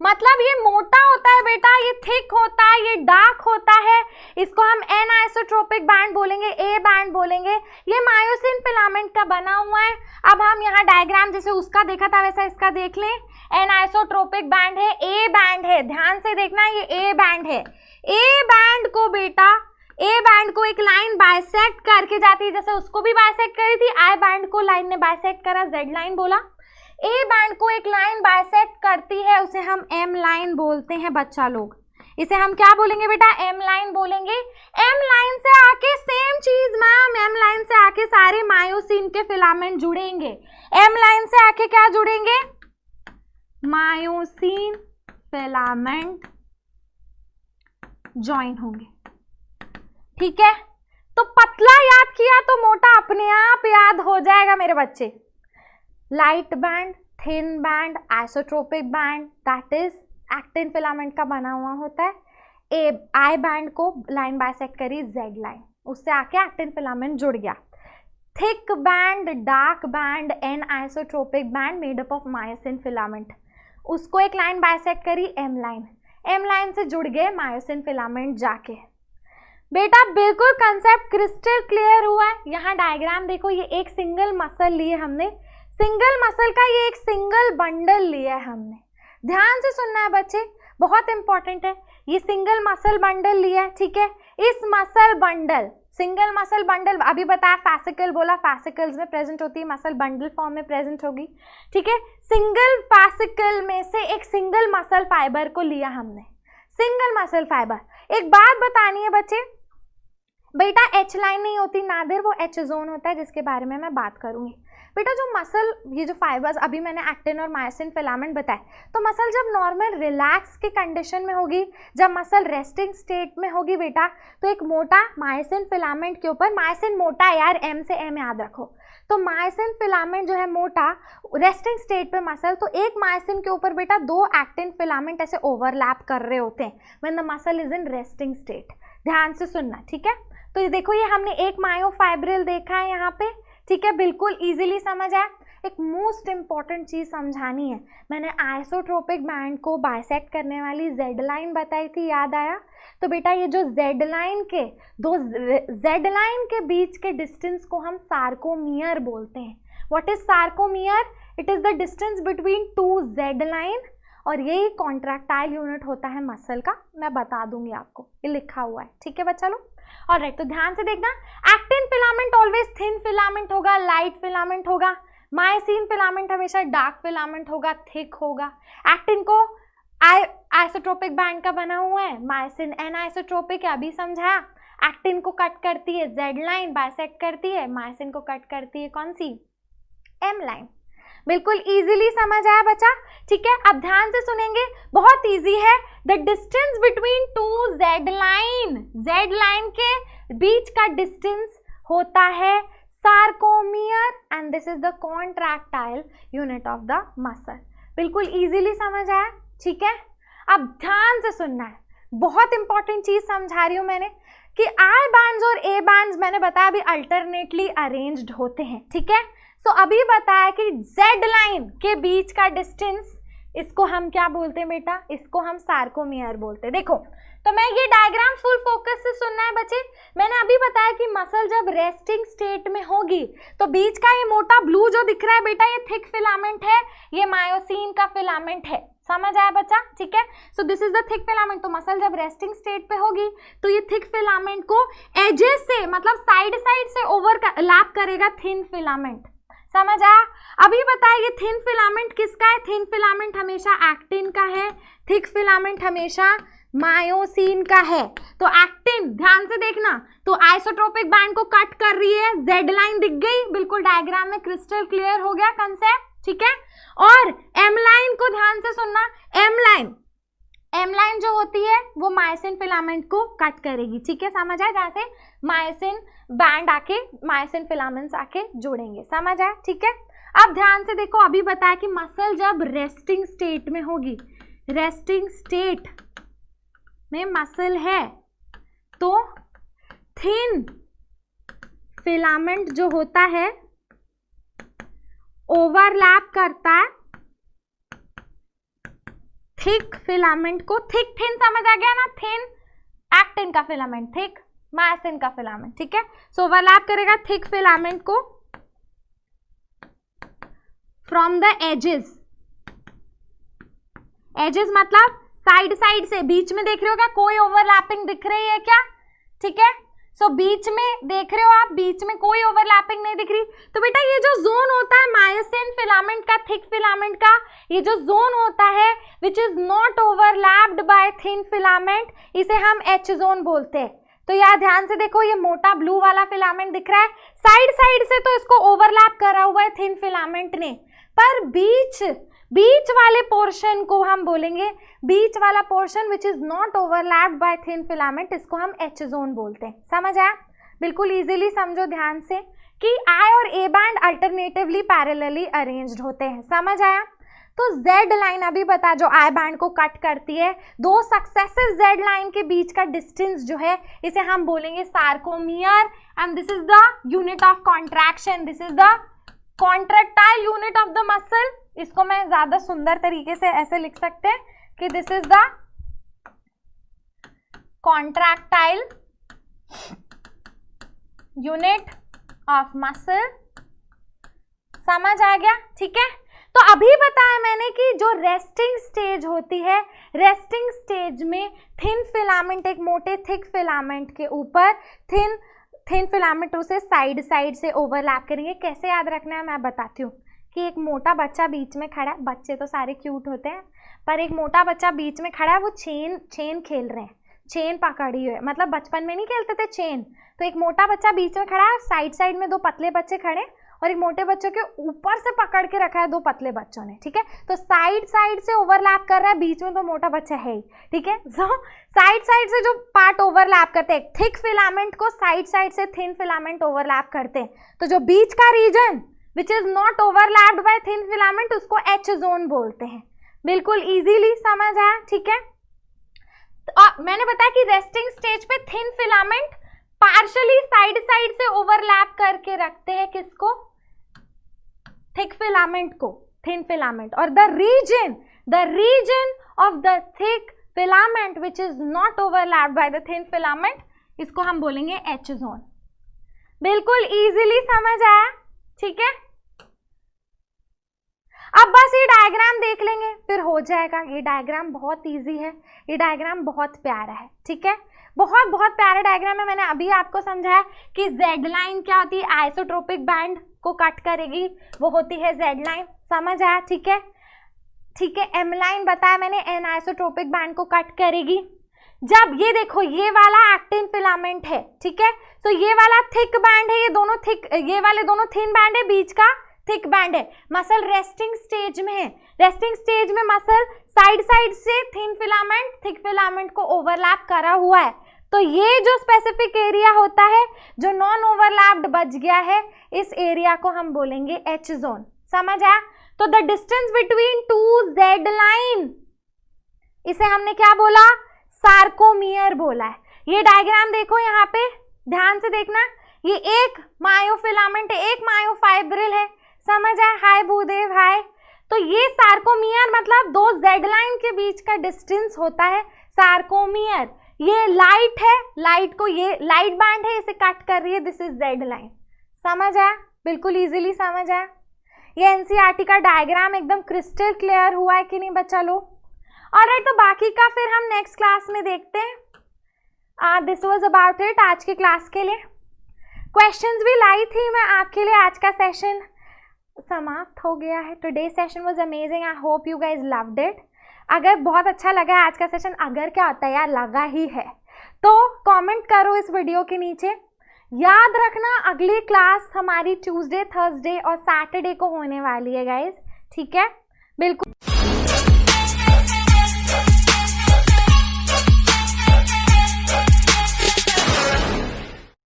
मतलब ये मोटा होता है बेटा, ये थिक होता है, ये डार्क होता है, इसको हम एनाइसोट्रोपिक बैंड बोलेंगे, ए बैंड बोलेंगे। ये मायोसिन फिलामेंट का बना हुआ है। अब हम यहाँ डायग्राम जैसे उसका देखा था वैसा इसका देख लें। एनाइसोट्रोपिक बैंड है, ए बैंड है, ध्यान से देखना ये ए बैंड है। ए बैंड को बेटा, ए बैंड को एक लाइन बाइसेक्ट करके जाती है, जैसे उसको भी बाइसेक्ट करी थी, आई बैंड को लाइन ने बाइसेक्ट करा, जेड लाइन बोला। ए बैंड को एक लाइन बाइसेक्ट करती है, उसे हम एम लाइन बोलते हैं बच्चा लोग। इसे हम क्या बोलेंगे बेटा, एम लाइन बोलेंगे। एम लाइन से आके सेम चीज मैम, एम लाइन से आके सारे मायोसिन के फिलामेंट जुड़ेंगे। एम लाइन से आके क्या जुड़ेंगे, मायोसिन फिलामेंट ज्वाइन होंगे। ठीक है, तो पतला याद किया तो मोटा अपने आप याद हो जाएगा मेरे बच्चे। Light band, thin band, isotropic band, that is actin filament का बना हुआ होता है। ए आई बैंड को लाइन बाइसेक्ट करी, जेड लाइन, उससे आके एक्टिन फिलामेंट जुड़ गया। Thick band, dark band, N isotropic band made up of myosin filament, उसको एक लाइन बाइसेक्ट करी, एम लाइन, एम लाइन से जुड़ गए मायोसिन फिलामेंट जाके। बेटा बिल्कुल कंसेप्ट क्रिस्टल क्लियर हुआ है। यहाँ डायग्राम देखो, ये एक सिंगल मसल लिए हमने, सिंगल मसल का ये एक सिंगल बंडल लिया है हमने। ध्यान से सुनना है बच्चे, बहुत इंपॉर्टेंट है। ये सिंगल मसल बंडल लिया है, ठीक है। इस muscle bundle, single muscle bundle अभी बताया, फैसिकल बोला, फैसिकल्स में प्रेजेंट होती है, मसल बंडल फॉर्म में प्रेजेंट होगी, ठीक है। सिंगल फैसिकल में से एक सिंगल मसल फाइबर को लिया हमने, सिंगल मसल फाइबर। एक बात बतानी है बच्चे, बेटा एच लाइन नहीं होती नादिर, वो एच जोन होता है, जिसके बारे में मैं बात करूंगी। बेटा जो मसल, ये जो फाइबर्स अभी मैंने एक्टिन और मायोसिन फिलामेंट बताए, तो मसल जब नॉर्मल रिलैक्स की कंडीशन में होगी, जब मसल रेस्टिंग स्टेट में होगी बेटा, तो एक मोटा मायोसिन फिलामेंट के ऊपर, मायोसिन मोटा है यार, एम से एम याद रखो, तो मायोसिन फिलामेंट जो है मोटा रेस्टिंग स्टेट पे मसल, तो एक मायोसिन के ऊपर बेटा दो एक्टिन फिलामेंट ऐसे ओवरलैप कर रहे होते हैं when the muscle is in resting state. ध्यान से सुनना, ठीक है। तो ये देखो, ये हमने एक मायोफाइब्रिल देखा है यहाँ पे, ठीक है, बिल्कुल इजीली समझ आया। एक मोस्ट इंपॉर्टेंट चीज समझानी है, मैंने आइसोट्रोपिक बैंड को बाइसेक्ट करने वाली जेड लाइन बताई थी, याद आया। तो बेटा ये जो जेड लाइन के, दो जेड लाइन के बीच के डिस्टेंस को हम सार्कोमियर बोलते हैं। What is sarcomere? It is the distance between two Z line, और यही कॉन्ट्रैक्टाइल यूनिट होता है मसल का, मैं बता दूंगी आपको, ये लिखा हुआ है, ठीक है बच्चा लोग। ऑलराइट, तो ध्यान से देखना, actin filament always thin filament होगा, लाइट फिलामेंट होगा। मायोसिन फिलामेंट हमेशा डार्क फिलामेंट होगा, थिक होगा। एक्टिन को आइसोट्रोपिक बैंड का बना हुआ है, मायोसिन एनाइसोट्रोपिक है, अभी समझाया। एक्टिन को कट करती है जेड लाइन, बाइसेक्ट करती है, मायोसिन को कट करती है कौन सी, एम लाइन। बिल्कुल इजीली समझ आया बच्चा, ठीक है। अब ध्यान से सुनेंगे, बहुत इजी है। The distance between two Z line, Z line के बीच का डिस्टेंस होता है sarcomere, and this is the contractile unit of the muscle. बिल्कुल इजीली समझ आया, ठीक है। अब ध्यान से सुनना है, बहुत इंपॉर्टेंट चीज समझा रही हूं मैंने, कि आई बैंड्स और ए बैंड्स मैंने बताया अभी अल्टरनेटली अरेंज्ड होते हैं, ठीक है। तो अभी बताया कि जेड लाइन के बीच का डिस्टेंस, इसको हम क्या बोलते हैं बेटा, इसको हम सार्कोमियर बोलते हैं। देखो, तो मैं ये डायग्राम फुल फोकस से सुनना है बच्चे। मैंने अभी बताया कि मसल जब रेस्टिंग स्टेट में होगी, तो बीच का ये मोटा ब्लू जो दिख रहा है बेटा, ये थिक फिलामेंट है, ये मायोसिन का फिलामेंट है। समझ आया बच्चा, ठीक है। So this is the thick filament. तो मसल जब रेस्टिंग स्टेट पे होगी, तो ये थिक फिलामेंट को एजेस से, मतलब साइड साइड से ओवरलैप करेगा थिन फिलामेंट। समझ आया। अभी बताया ये थिन फिलामेंट किसका है, थिन फिलामेंट हमेशा एक्टिन का है, थिक फिलामेंट हमेशा मायोसिन का है। तो एक्टिन, ध्यान से देखना, तो आइसोट्रोपिक बैंड को कट कर रही है, जेड लाइन दिख गई, बिल्कुल डायग्राम में क्रिस्टल क्लियर हो गया कंसेप्ट, ठीक है। और एम लाइन को ध्यान से सुनना, एम लाइन जो होती है वो मायोसिन फिलामेंट को कट करेगी, ठीक है। समझ आया, जहां से मायोसिन बैंड आके, मायोसिन फिलामेंट्स आके जुड़ेंगे। समझ आया, ठीक है। अब ध्यान से देखो, अभी बताया कि मसल जब रेस्टिंग स्टेट में होगी, रेस्टिंग स्टेट में मसल है, तो थिन फिलामेंट जो होता है ओवरलैप करता है थिक फिलामेंट को। थिक थिन समझ आ गया ना, थिन एक्टिन का फिलामेंट, थिक मायोसिन का फिलामेंट, ठीक है। सो ओवरलैप करेगा थिक फिलामेंट को फ्रॉम द एजेस। एजेस मतलब साइड साइड से, बीच में देख रहे हो क्या कोई ओवरलैपिंग दिख रही है क्या, ठीक है। सो बीच में देख रहे हो आप, बीच में कोई ओवरलैपिंग नहीं दिख रही। तो बेटा ये जो जोन होता है मायोसिन फिलामेंट का, थिक फिलामेंट का, ये जो जोन होता है which is not overlapped by thin filament, इसे हम एच जोन बोलते हैं। तो यार ध्यान से देखो, ये मोटा ब्लू वाला फिलामेंट दिख रहा है, साइड साइड से तो इसको ओवरलैप करा हुआ है थिन फिलामेंट ने, पर बीच वाले पोर्शन को हम बोलेंगे, बीच वाला portion which is not overlapped by thin filament, इसको हम एच जोन बोलते हैं। समझ आया? बिल्कुल इजीली समझो ध्यान से कि आई और A band alternatively parallelly arranged होते हैं। समझ आया? तो जेड लाइन अभी बता जो आई बैंड को कट करती है, दो सक्सेसिव जेड लाइन के बीच का डिस्टेंस जो है इसे हम बोलेंगे sarcomere, and this is the unit of contraction, this is the contractile unit of the muscle. इसको मैं ज्यादा सुंदर तरीके से ऐसे लिख सकते हैं कि this is the contractile unit of muscle. समझ आ गया? ठीक है। तो अभी बताया मैंने कि जो रेस्टिंग स्टेज होती है, रेस्टिंग स्टेज में थिन फिलामेंट एक मोटे थिक फिलामेंट के ऊपर थिन फिलामेंट उसे साइड से ओवरलैप करेंगे। कैसे याद रखना है मैं बताती हूँ कि एक मोटा बच्चा बीच में खड़ा है, बच्चे तो सारे क्यूट होते हैं पर एक मोटा बच्चा बीच में खड़ा है, वो चेन खेल रहे हैं, चेन पकड़ी हुई है, मतलब बचपन में नहीं खेलते थे चेन, तो एक मोटा बच्चा बीच में खड़ा है, साइड में दो पतले बच्चे खड़े और एक मोटे बच्चों के ऊपर से पकड़ के रखा है दो पतले बच्चों ने, ठीक है। तो साइड से ओवरलैप कर रहा है, बीच में तो मोटा बच्चा है ही, ठीक है। सो साइड से जो पार्ट ओवरलैप करते हैं, थिक फिलामेंट को साइड से थिन फिलामेंट ओवरलैप करते हैं, तो जो बीच का region which is not overlapped by thin filament उसको एच जोन बोलते हैं। बिल्कुल इजीली समझ आया, ठीक है। तो मैंने बताया कि रेस्टिंग स्टेज पे थिन फिलामेंट पार्शियली साइड से ओवरलैप करके रखते हैं किसको, थिक फिलामेंट को, थिन फिलामेंट, और the region of the thick filament which is not overlapped by the thin filament, इसको हम बोलेंगे एच जोन। बिल्कुल इजीली समझ आया, ठीक है। अब बस ये डायग्राम देख लेंगे फिर हो जाएगा। ये डायग्राम बहुत इजी है, ये डायग्राम बहुत प्यारा है, ठीक है, बहुत प्यारा डायग्राम है। मैंने अभी आपको समझाया कि जेड लाइन क्या होती है, आइसोट्रोपिक बैंड को कट करेगी, वो होती है जेड लाइन। समझ आया? ठीक है, ठीक है। एम लाइन बताया मैंने, एन आइसोट्रोपिक बैंड को कट करेगी। जब ये देखो ये वाला एक्टिन फिलामेंट है, ठीक है, तो ये वाला थिक बैंड है, ये दोनों थिक, ये वाले दोनों थिन बैंड है, बीच का थिक बैंड है। मसल रेस्टिंग स्टेज में है, रेस्टिंग स्टेज में मसल साइड से थिन फिलामेंट थिक फिलामेंट को ओवरलैप करा हुआ है। तो ये जो स्पेसिफिक एरिया होता है जो नॉन ओवरलैप्ड बच गया है, इस एरिया को हम बोलेंगे एच जोन। समझ आया? तो the distance between two Z line, इसे हमने क्या बोला, सार्कोमियर बोला है। ये डायग्राम देखो यहाँ पे ध्यान से देखना, ये एक मायोफिलामेंट है, एक मायोफाइब्रिल है। समझ आया? हाय भूदेव हाय। तो ये सार्कोमियर मतलब दो जेड लाइन के बीच का डिस्टेंस होता है सार्कोमियर। ये लाइट है, लाइट को ये लाइट बैंड है, इसे कट कर रही है, दिस इज जेड लाइन। समझ आया? बिल्कुल इजीली समझ आया। ये एनसीईआरटी का डायग्राम एकदम क्रिस्टल क्लियर हुआ है कि नहीं बच्चा लोग? ऑलराइट, तो बाकी का फिर हम नेक्स्ट क्लास में देखते हैं। दिस वाज अबाउट इट आज की क्लास के लिए। क्वेश्चंस भी लाई थी मैं आपके लिए। आज का सेशन समाप्त हो गया है। Today session was amazing, I hope you guys loved it. अगर बहुत अच्छा लगा है आज का सेशन, अगर क्या होता है यार, लगा ही है तो कमेंट करो इस वीडियो के नीचे। याद रखना अगली क्लास हमारी ट्यूसडे, थर्सडे और सैटरडे को होने वाली है गाइज, ठीक है? बिल्कुल।